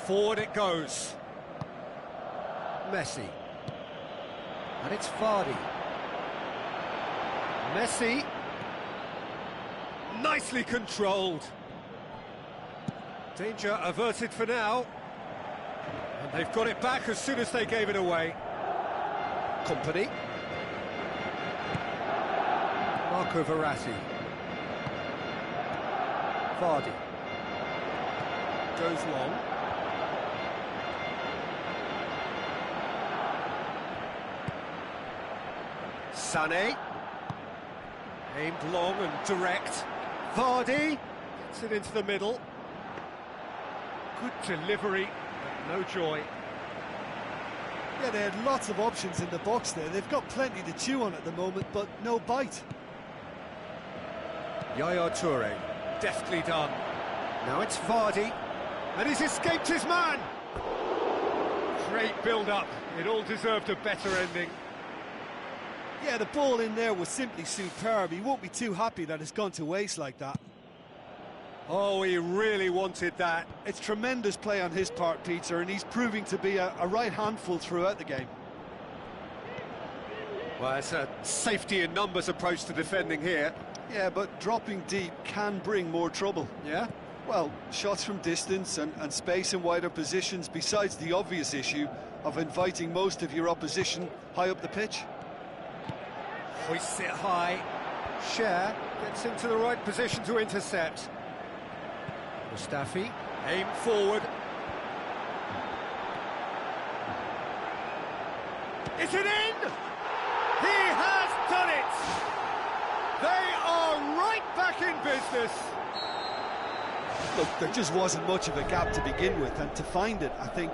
Forward it goes. Messi. And it's Vardy. Messi. Nicely controlled. Danger averted for now. And they've got it back as soon as they gave it away. Company. Marco Verratti. Vardy. Goes long. Sané. Aimed long and direct. Vardy gets it into the middle. Good delivery, but no joy. Yeah, they had lots of options in the box there. They've got plenty to chew on at the moment, but no bite. Yaya Toure, deftly done. Now it's Vardy, and he's escaped his man. Great build-up. It all deserved a better ending. Yeah, the ball in there was simply superb. He won't be too happy that it's gone to waste like that. Oh, he really wanted that. It's tremendous play on his part, Peter, and he's proving to be a right handful throughout the game. Well, it's a safety in numbers approach to defending here. Yeah, but dropping deep can bring more trouble. Yeah? Well, shots from distance and space in wider positions, besides the obvious issue of inviting most of your opposition high up the pitch. Hoists it high. Cher gets into the right position to intercept. Mustafi, aim forward. Is it in? He has done it! They are right back in business. Look, there just wasn't much of a gap to begin with, and to find it, I think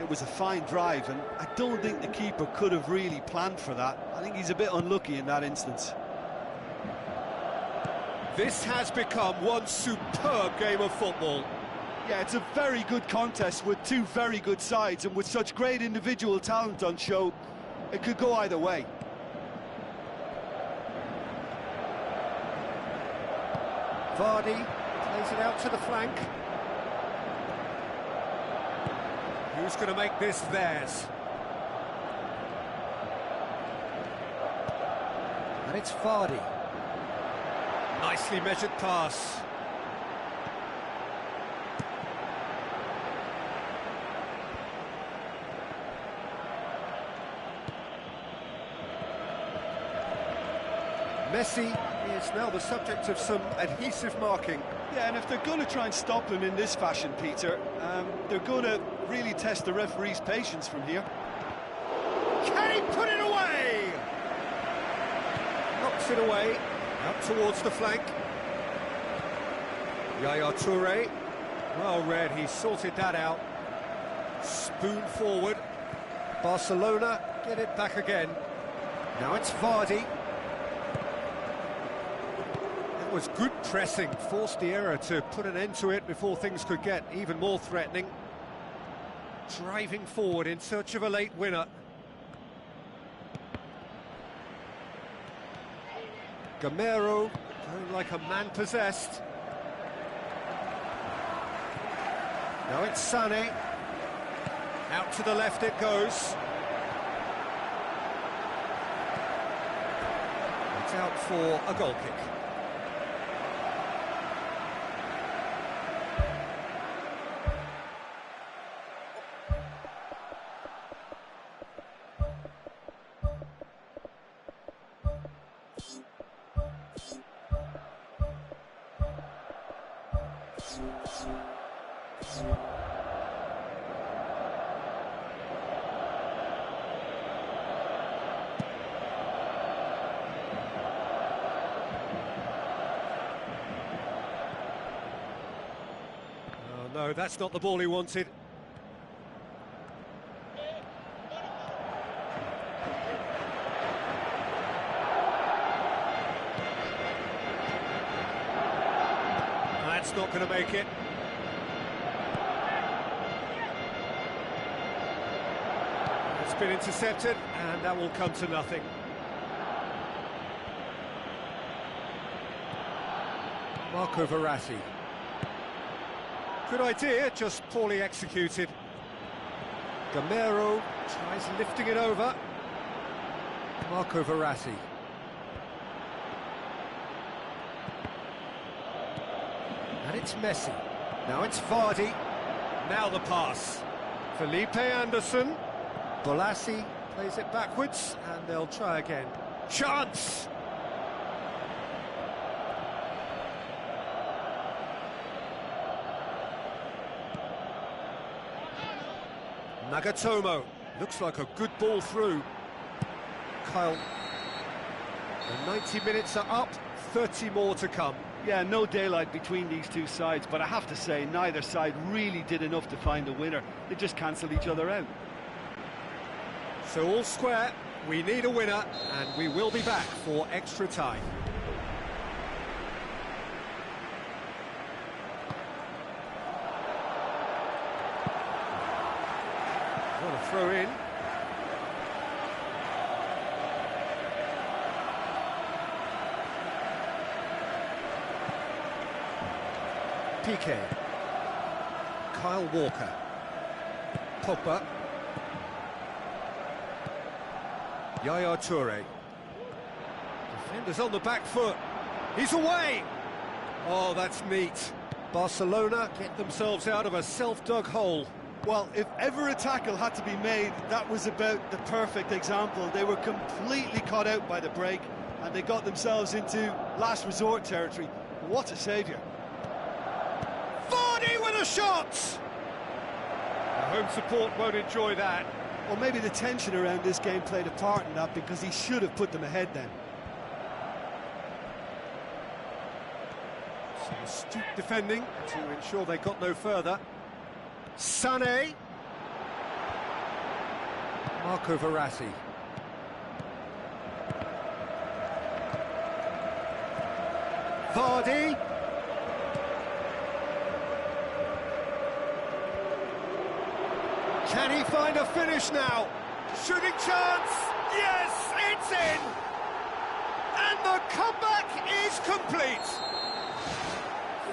it was a fine drive, and I don't think the keeper could have really planned for that. I think he's a bit unlucky in that instance. This has become one superb game of football. Yeah, it's a very good contest with two very good sides, and with such great individual talent on show, it could go either way. Vardy plays it out to the flank. Who's going to make this theirs? And it's Vardy. Nicely measured pass. Messi is now the subject of some adhesive marking. Yeah, and if they're going to try and stop him in this fashion, Peter, they're going to really test the referee's patience from here. Can he put it away? Knocks it away, out towards the flank. Yaya Toure, well read, he sorted that out. Spoon forward. Barcelona get it back again. Now it's Vardy. That was good pressing, forced the error to put an end to it before things could get even more threatening. Driving forward in search of a late winner. Gamero going like a man possessed. Now it's Sané. Out to the left it goes. It's out for a goal kick. Oh no, that's not the ball he wanted. That's not going to make it. It's been intercepted, and that will come to nothing. Marco Verratti. Good idea, just poorly executed. Gamero tries lifting it over. Marco Verratti. And it's Messi. Now it's Vardy. Now the pass. Felipe Anderson. Bolassi plays it backwards, and they'll try again. Chance! Nagatomo. Looks like a good ball through. Kyle. The 90 minutes are up, 30 more to come. Yeah, no daylight between these two sides, but I have to say, neither side really did enough to find a winner. They just cancelled each other out. So all square, we need a winner, and we will be back for extra time. What a throw in. Piqué. Kyle Walker. Pogba. Yaya Toure. Defenders on the back foot. He's away! Oh, that's neat. Barcelona get themselves out of a self-dug hole. Well, if ever a tackle had to be made, that was about the perfect example. They were completely caught out by the break, and they got themselves into last resort territory. What a saviour. Vardy with a shot! The home support won't enjoy that. Well, maybe the tension around this game played a part in that, because he should have put them ahead then. Some astute defending to ensure they got no further. Sané. Marco Verratti. Vardy. Can he find a finish now? Shooting chance! Yes, it's in! And the comeback is complete!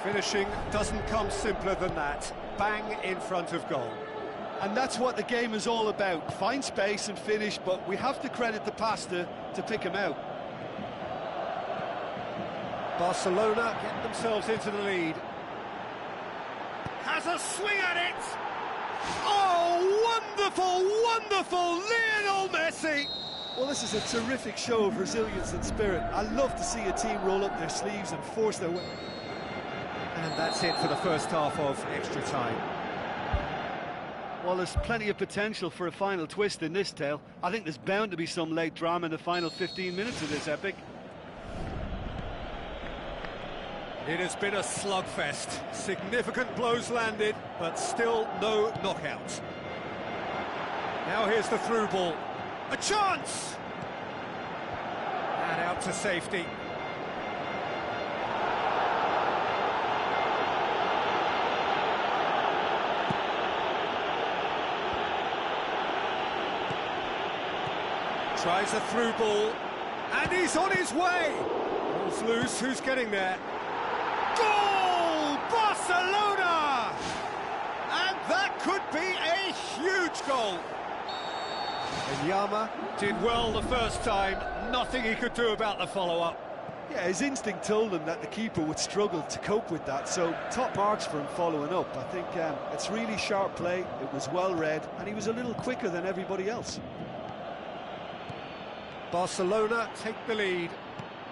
Finishing doesn't come simpler than that. Bang in front of goal. And that's what the game is all about. Find space and finish, but we have to credit the pass to pick him out. Barcelona get themselves into the lead. Has a swing at it! Oh, wonderful, wonderful Lionel Messi! Well, this is a terrific show of resilience and spirit. I love to see a team roll up their sleeves and force their way. And that's it for the first half of extra time. Well, there's plenty of potential for a final twist in this tale. I think there's bound to be some late drama in the final 15 minutes of this epic. It has been a slugfest. Significant blows landed, but still no knockout. Now here's the through ball. A chance! And out to safety. Tries a through ball, and he's on his way! Ball's loose, who's getting there? Goal! Barcelona! And that could be a huge goal. And Yama did well the first time, nothing he could do about the follow-up. Yeah, his instinct told him that the keeper would struggle to cope with that, so top marks for him following up. I think it's really sharp play, it was well read, and he was a little quicker than everybody else. Barcelona take the lead.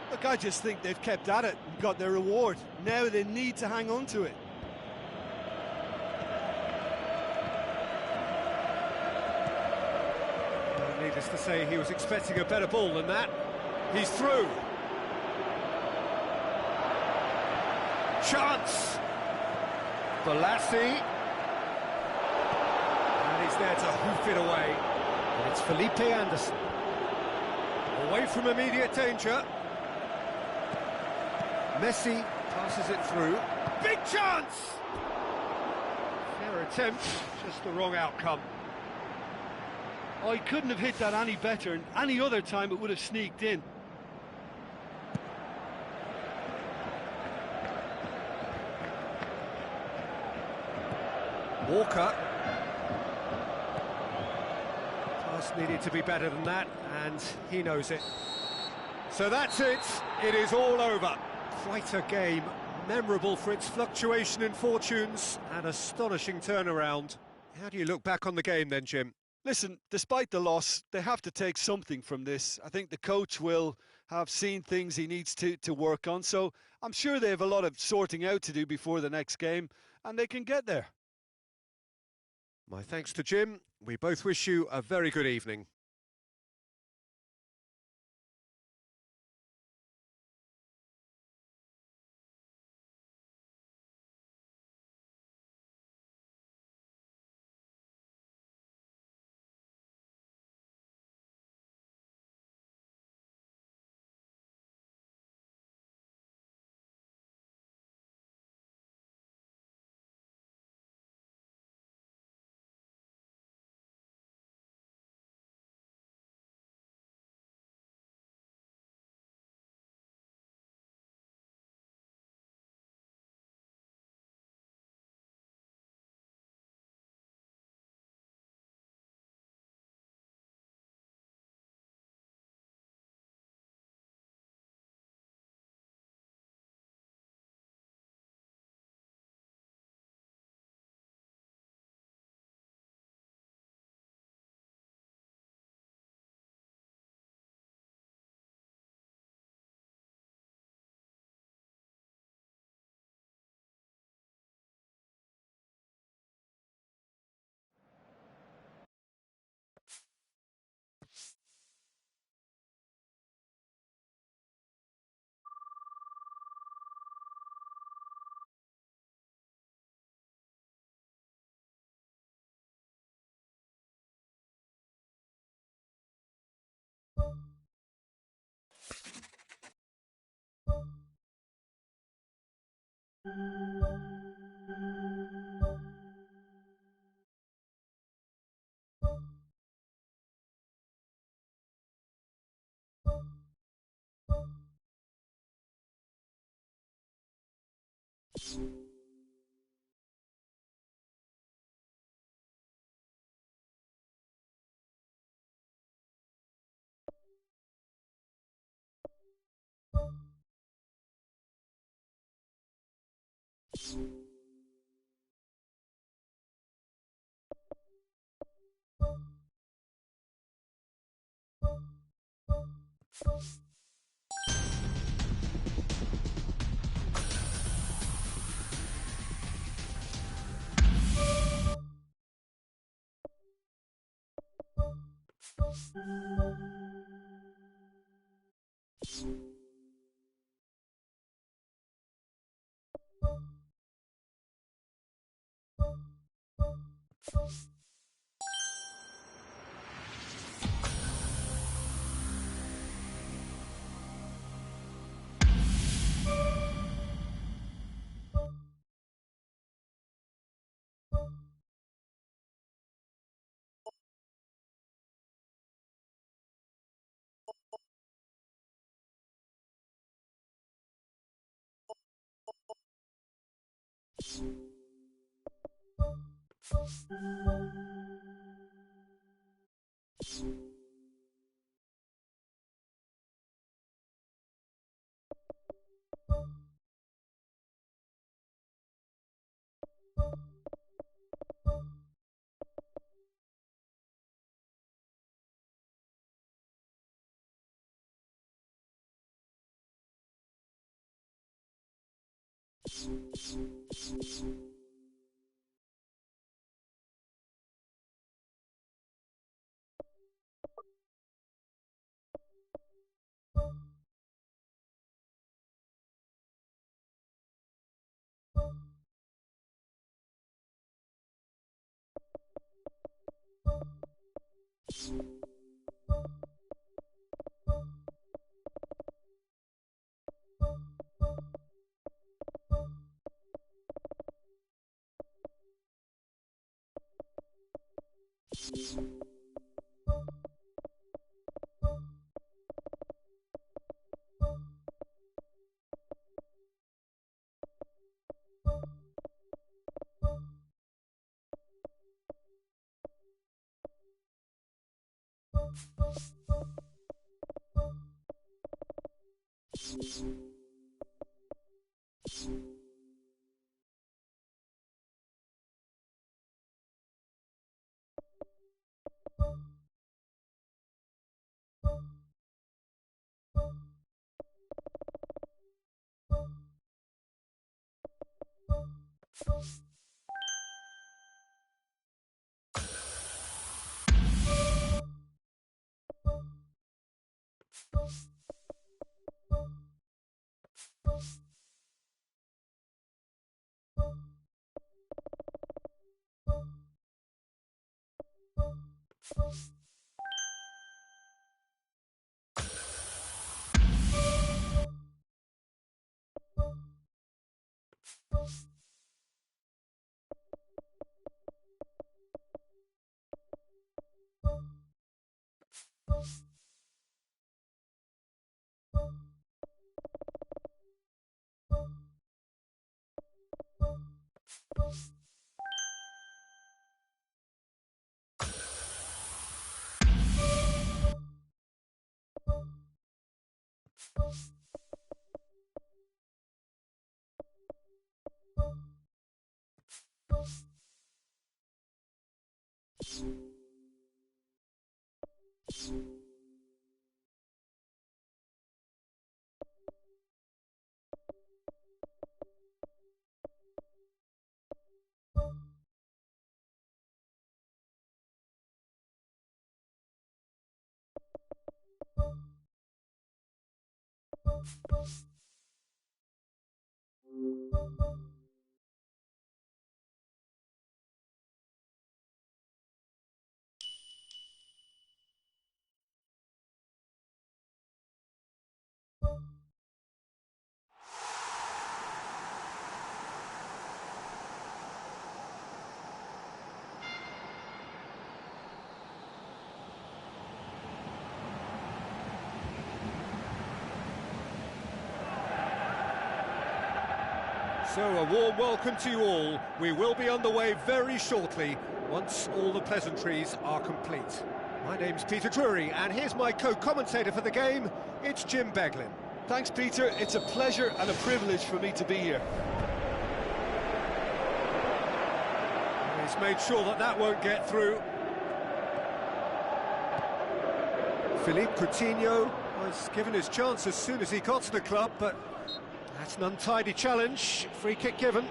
Look, I just think they've kept at it and got their reward. Now they need to hang on to it. Needless to say, he was expecting a better ball than that. He's through. Chance. Balassi. And he's there to hoof it away. And it's Felipe Anderson. Away from immediate danger. Messi passes it through. Big chance! Fair attempt, just the wrong outcome. Oh, he couldn't have hit that any better, and any other time it would have sneaked in. Walker. Pass needed to be better than that, and he knows it. So that's it. It is all over. Quite a game, memorable for its fluctuation in fortunes and astonishing turnaround. How do you look back on the game then, Jim? Listen, despite the loss, they have to take something from this. I think the coach will have seen things he needs to work on, so I'm sure they have a lot of sorting out to do before the next game, and they can get there. My thanks to Jim. We both wish you a very good evening. So a warm welcome to you all. We will be on the way very shortly, once all the pleasantries are complete. My name's Peter Drury, and here's my co-commentator for the game, it's Jim Beglin. Thanks, Peter. It's a pleasure and a privilege for me to be here. He's made sure that that won't get through. Philippe Coutinho was given his chance as soon as he got to the club, but that's an untidy challenge. Free kick given.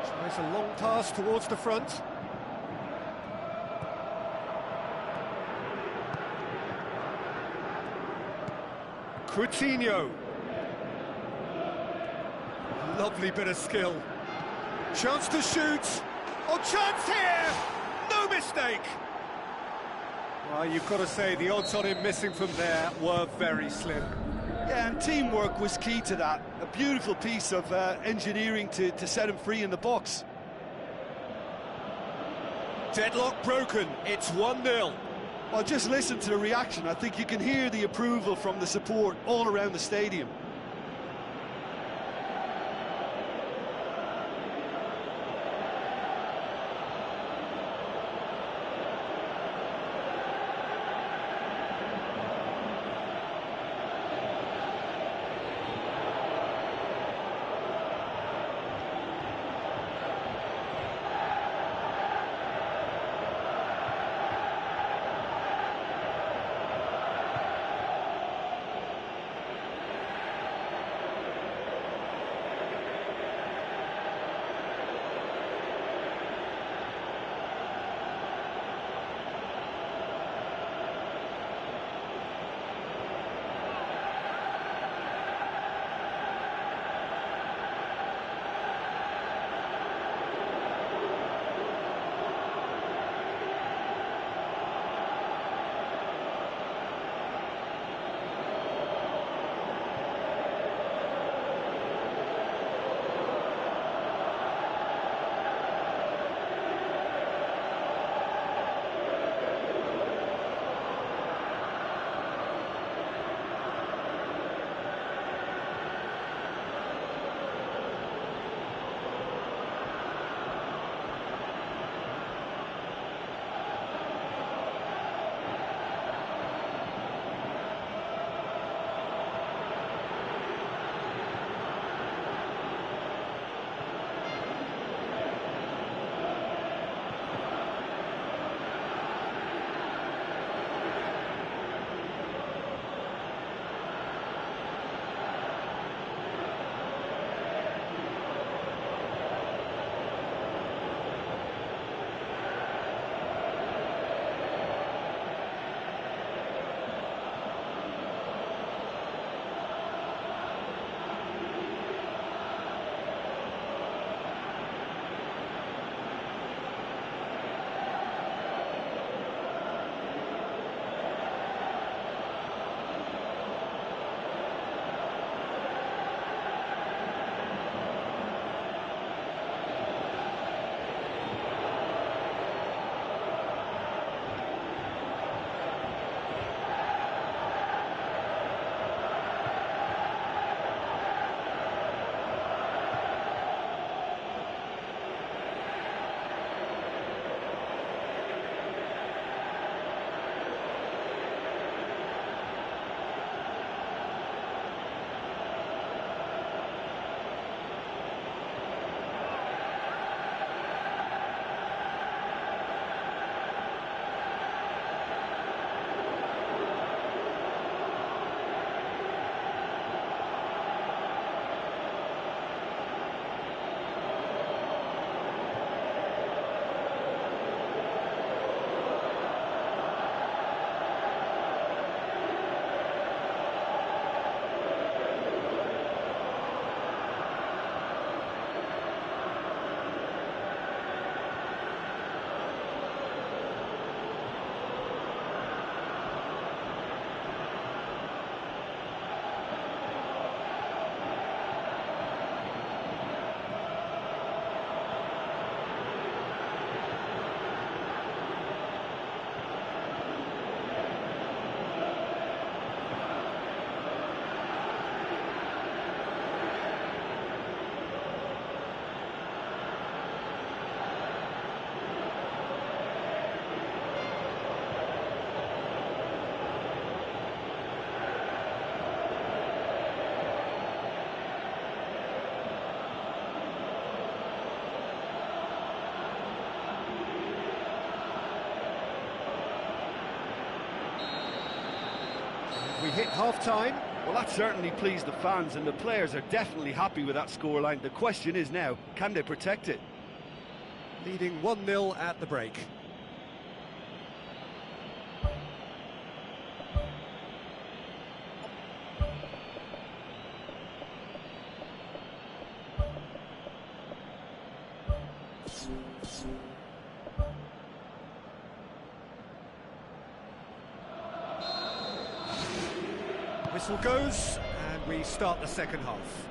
Tries a long pass towards the front. Coutinho. Lovely bit of skill. Chance to shoot. Oh, chance here! No mistake! Well, you've got to say the odds on him missing from there were very slim. Yeah, and teamwork was key to that. A beautiful piece of engineering to set him free in the box. Deadlock broken. It's 1-0. Well, just listen to the reaction. I think you can hear the approval from the support all around the stadium. we hit half-time. Well, that certainly pleased the fans, and the players are definitely happy with that scoreline. The question is now, can they protect it? Leading 1-0 at the break. Whistle goes, and we start the second half.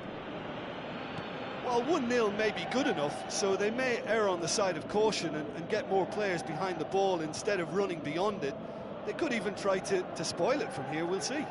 Well, 1-0 may be good enough, so they may err on the side of caution and get more players behind the ball instead of running beyond it. They could even try to spoil it from here, we'll see.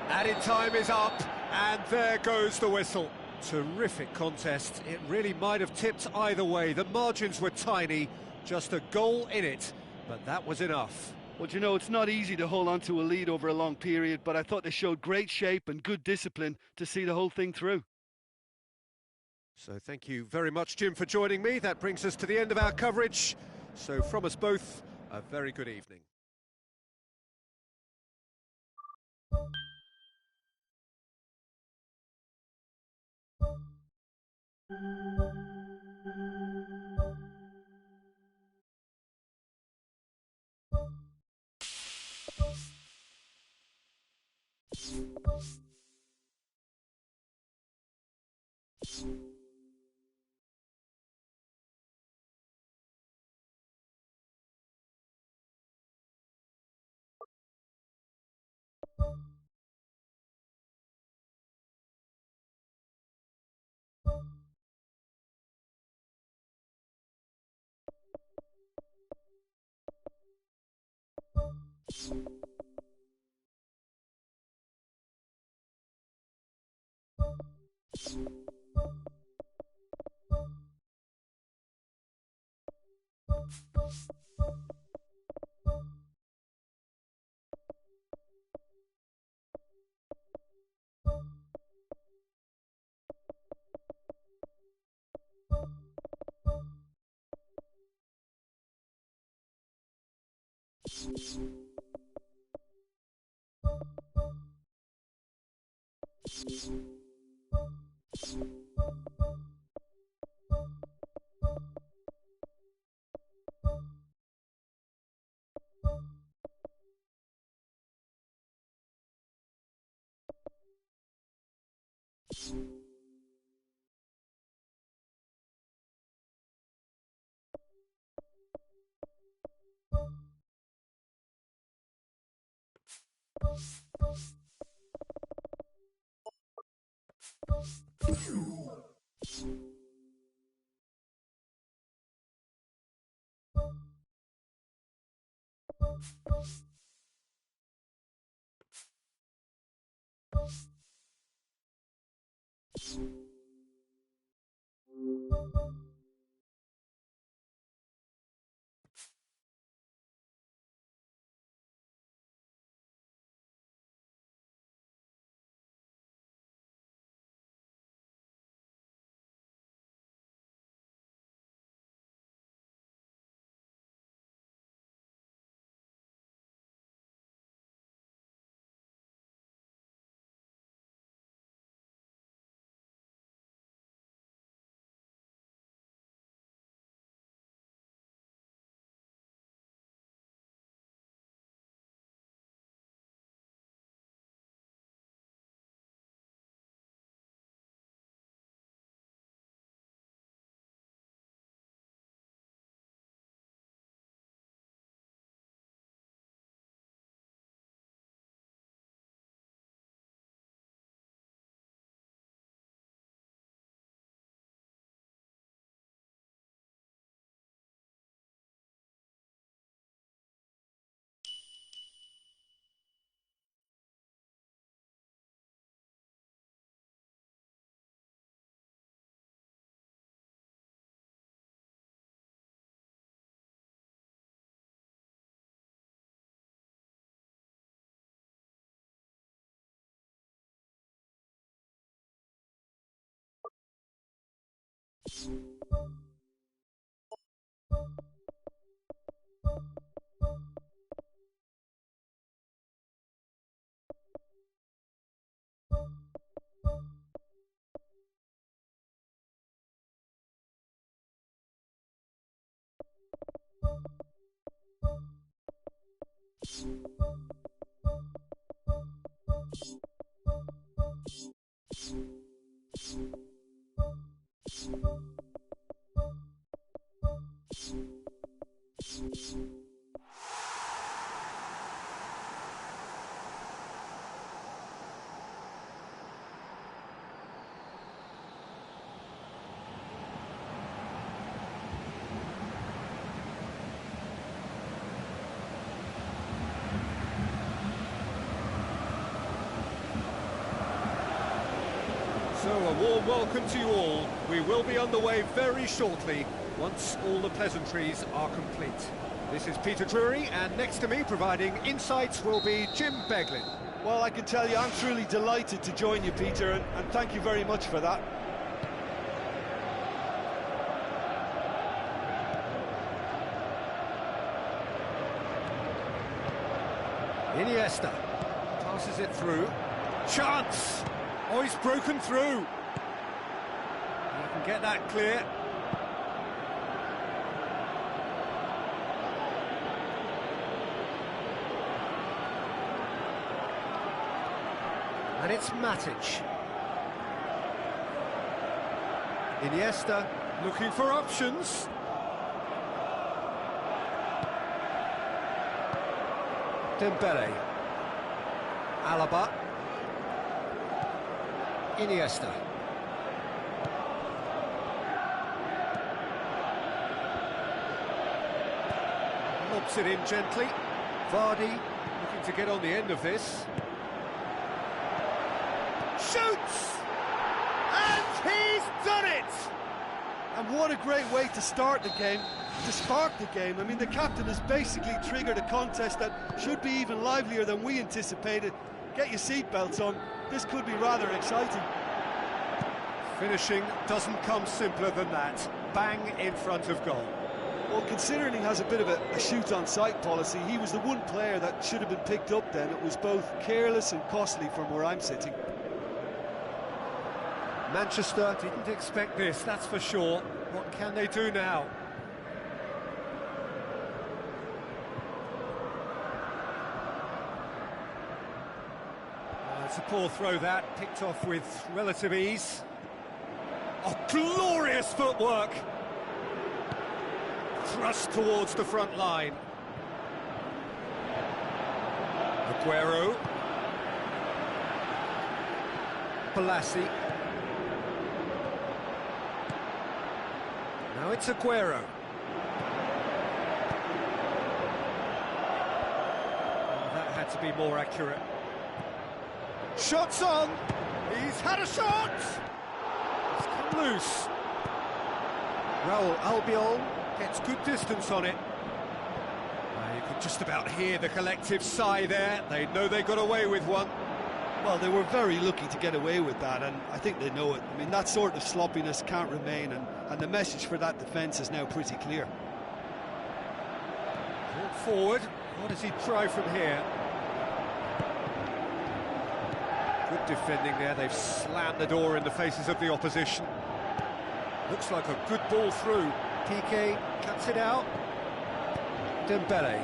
Added time is up, and there goes the whistle. Terrific contest. It really might have tipped either way. The margins were tiny, just a goal in it, but that was enough. Well, you know, it's not easy to hold on to a lead over a long period, but I thought they showed great shape and good discipline to see the whole thing through. So thank you very much, Jim, for joining me. That brings us to the end of our coverage. So from us both, a very good evening. a warm welcome to you all. We will be underway very shortly, once all the pleasantries are complete. This is Peter Drury, and next to me providing insights will be Jim Beglin. Well, I can tell you I'm truly delighted to join you, Peter, and thank you very much for that. Iniesta passes it through. Chance! Oh, he's broken through. He can get that clear. And it's Matic. Iniesta looking for options. Dembele. Alaba. Iniesta. Lobs it in gently. Vardy looking to get on the end of this. Shoots! And he's done it! And what a great way to start the game, to spark the game. I mean, the captain has basically triggered a contest that should be even livelier than we anticipated. Get your seatbelts on, this could be rather exciting. Finishing doesn't come simpler than that. Bang in front of goal. Well, considering he has a bit of a shoot-on-sight policy, he was the one player that should have been picked up then. It was both careless and costly from where I'm sitting. Manchester didn't expect this, that's for sure. What can they do now? It's a poor throw that, picked off with relative ease. Oh, glorious footwork! Thrust towards the front line. Aguero. Balassi. Now it's Aguero. Oh, that had to be more accurate. Shots on! He's had a shot! It's come loose. Raul Albiol gets good distance on it. You could just about hear the collective sigh there. They know they got away with one. Well, they were very lucky to get away with that, and I think they know it. I mean, that sort of sloppiness can't remain, and the message for that defence is now pretty clear. Forward, what does he try from here? Good defending there, they've slammed the door in the faces of the opposition. Looks like a good ball through. PK cuts it out. Dembele.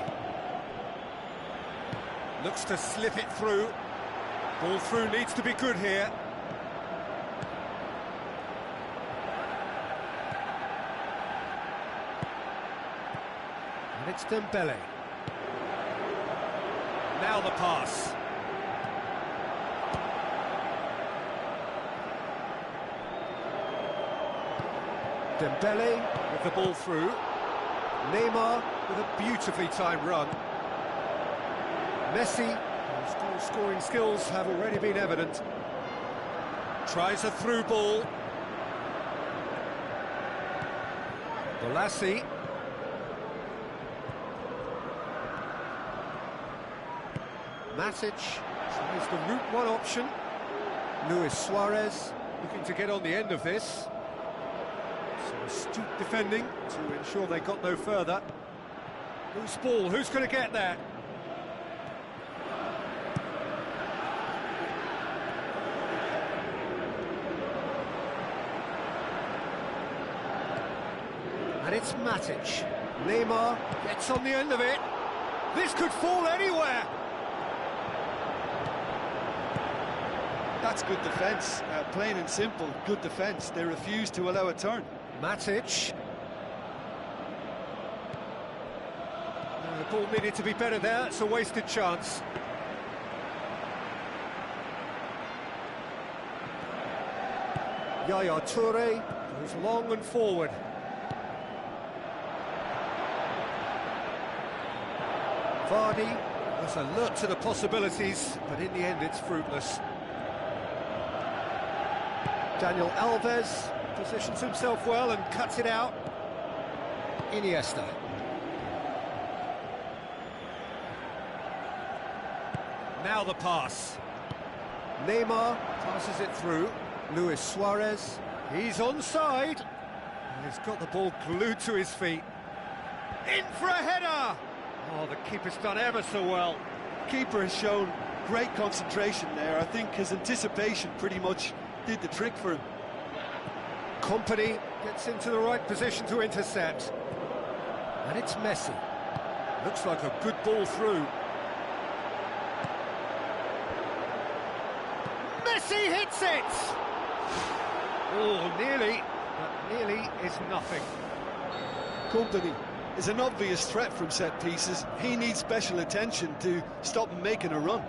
Looks to slip it through. Ball through needs to be good here. And it's Dembele. Now the pass. Dembele with the ball through. Neymar with a beautifully timed run. Messi, whose goal-scoring skills have already been evident, tries a through ball. Balassi. Matic tries the route one option. Luis Suarez looking to get on the end of this. Some astute defending to ensure they got no further. Loose ball, who's going to get there? And it's Matic. Neymar gets on the end of it. This could fall anywhere. That's good defence, plain and simple, good defence. They refuse to allow a turn. Matic. The ball needed to be better there, it's a wasted chance. Yaya Toure goes long and forward. Vardy was alert to the possibilities, but in the end it's fruitless. Daniel Alves positions himself well and cuts it out. Iniesta. Now the pass. Neymar passes it through. Luis Suarez. He's onside. He's got the ball glued to his feet. In for a header! Oh, the keeper's done ever so well. Keeper has shown great concentration there. I think his anticipation pretty much did the trick for him. Company gets into the right position to intercept. And it's Messi. Looks like a good ball through. Messi hits it! Oh, nearly, but nearly is nothing. Company is an obvious threat from set pieces. He needs special attention to stop him making a run.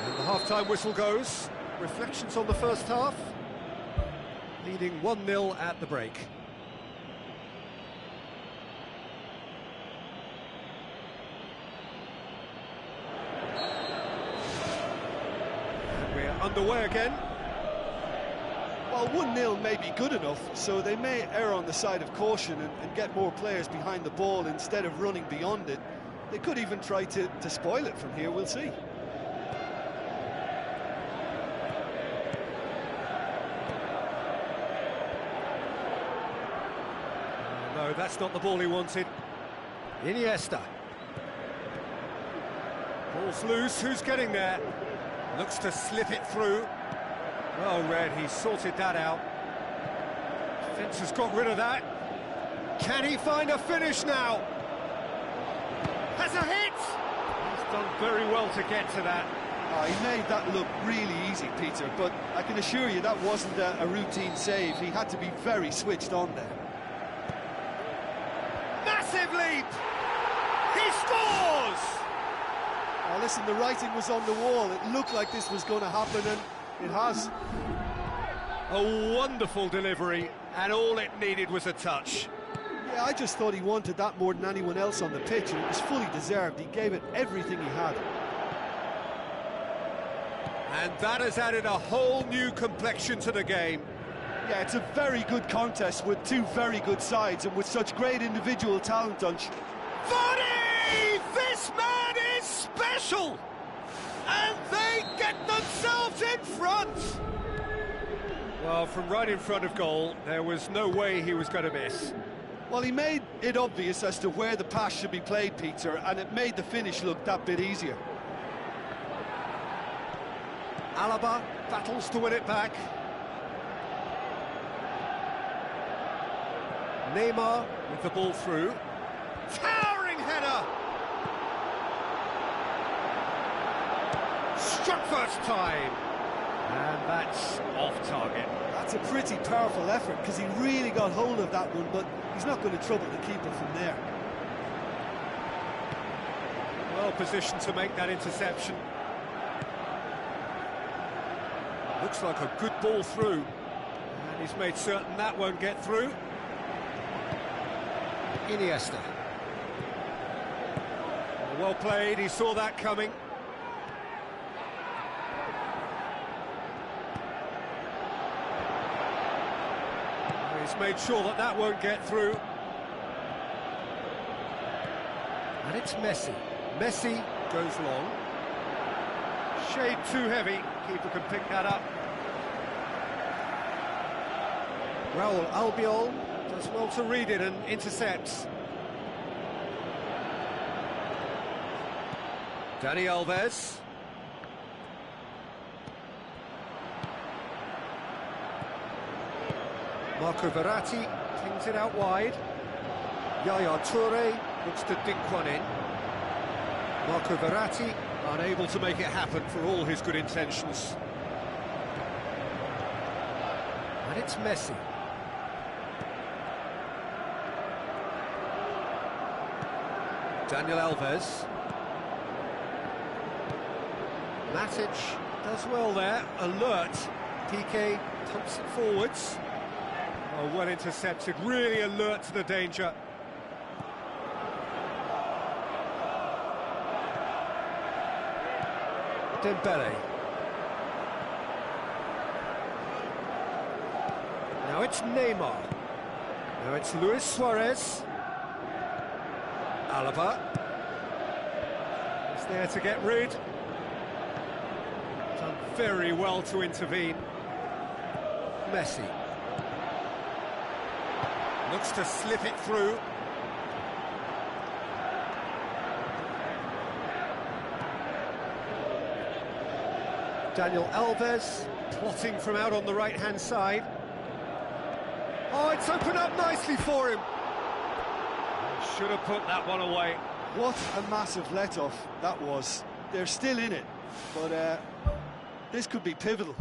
And the half-time whistle goes. Reflections on the first half. Leading 1-0 at the break. We're underway again. Well, 1-0 may be good enough, so they may err on the side of caution and get more players behind the ball instead of running beyond it. They could even try to spoil it from here, we'll see. No, that's not the ball he wanted. Iniesta. Ball's loose, who's getting there? Looks to slip it through. Well read, he sorted that out. Defence has got rid of that. Can he find a finish now? Has a hit! He's done very well to get to that. Oh, he made that look really easy, Peter, but I can assure you that wasn't a routine save. He had to be very switched on there. Massive leap! He scores! Oh, listen, the writing was on the wall. It looked like this was going to happen, and it has. A wonderful delivery, and all it needed was a touch. Yeah, I just thought he wanted that more than anyone else on the pitch, and it was fully deserved. He gave it everything he had. And that has added a whole new complexion to the game. Yeah, it's a very good contest with two very good sides, and with such great individual talent on... Vardy! This man is special! And they get themselves in front! Well, from right in front of goal, there was no way he was going to miss. Well, he made it obvious as to where the pass should be played, Peter, and it made the finish look that bit easier. Alaba battles to win it back. Neymar with the ball through. Towering header! Struck first time. And that's off target. That's a pretty powerful effort, because he really got hold of that one, but he's not going to trouble the keeper from there. Well positioned to make that interception. Looks like a good ball through. And he's made certain that won't get through. Iniesta. Well played, he saw that coming. He's made sure that that won't get through. And it's Messi. Messi goes long. Shade too heavy. Keeper can pick that up. Raul Albiol does well to read it and intercepts. Dani Alves. Marco Verratti pings it out wide. Yaya Toure looks to dink one in. Marco Verratti unable to make it happen for all his good intentions. And it's Messi. Daniel Alves. Matic does well there, alert. Piqué pumps it forwards. Oh, well intercepted, really alert to the danger. Dembele. Now it's Neymar. Now it's Luis Suarez. Alaba. He's there to get rid. Done very well to intervene. Messi. Looks to slip it through. Daniel Alves, plotting from out on the right-hand side. Oh, it's opened up nicely for him. Should have put that one away. What a massive let-off that was. They're still in it, but this could be pivotal.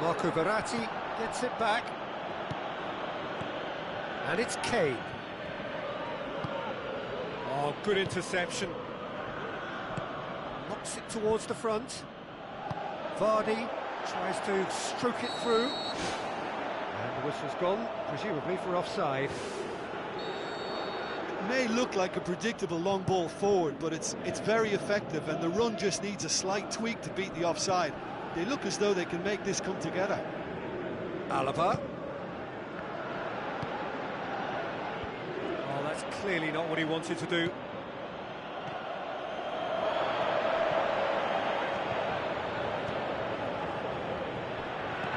Marco Verratti gets it back. And it's Kane. Oh, good interception. Knocks it towards the front. Vardy tries to stroke it through. And the whistle's gone, presumably for offside. It may look like a predictable long ball forward, but it's very effective, and the run just needs a slight tweak to beat the offside. They look as though they can make this come together. Alaba. Oh, that's clearly not what he wanted to do.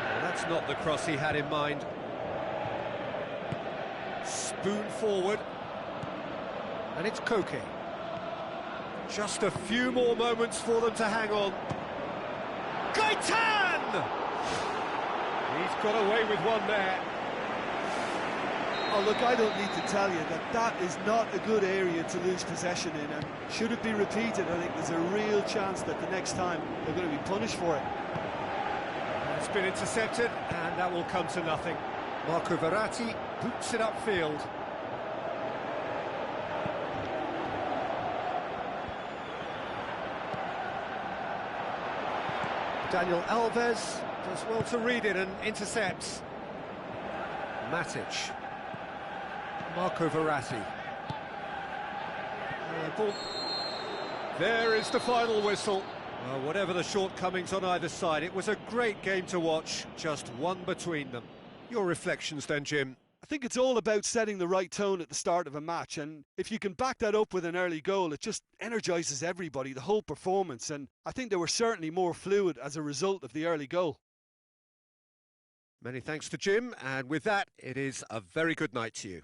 Well, that's not the cross he had in mind. Spoon forward. And it's Koke. Just a few more moments for them to hang on. Gaitan! He's got away with one there. Oh, look, I don't need to tell you that that is not a good area to lose possession in, and should it be repeated, I think there's a real chance that the next time they're going to be punished for it. It's been intercepted, and that will come to nothing. Marco Verratti boots it upfield. Daniel Alves does well to read it and intercepts. Matic. Marco Verratti. There is the final whistle. Well, whatever the shortcomings on either side, it was a great game to watch, just one between them. Your reflections then, Jim? I think it's all about setting the right tone at the start of a match, and if you can back that up with an early goal, it just energises everybody, the whole performance, and I think they were certainly more fluid as a result of the early goal. Many thanks to Jim, and with that, it is a very good night to you.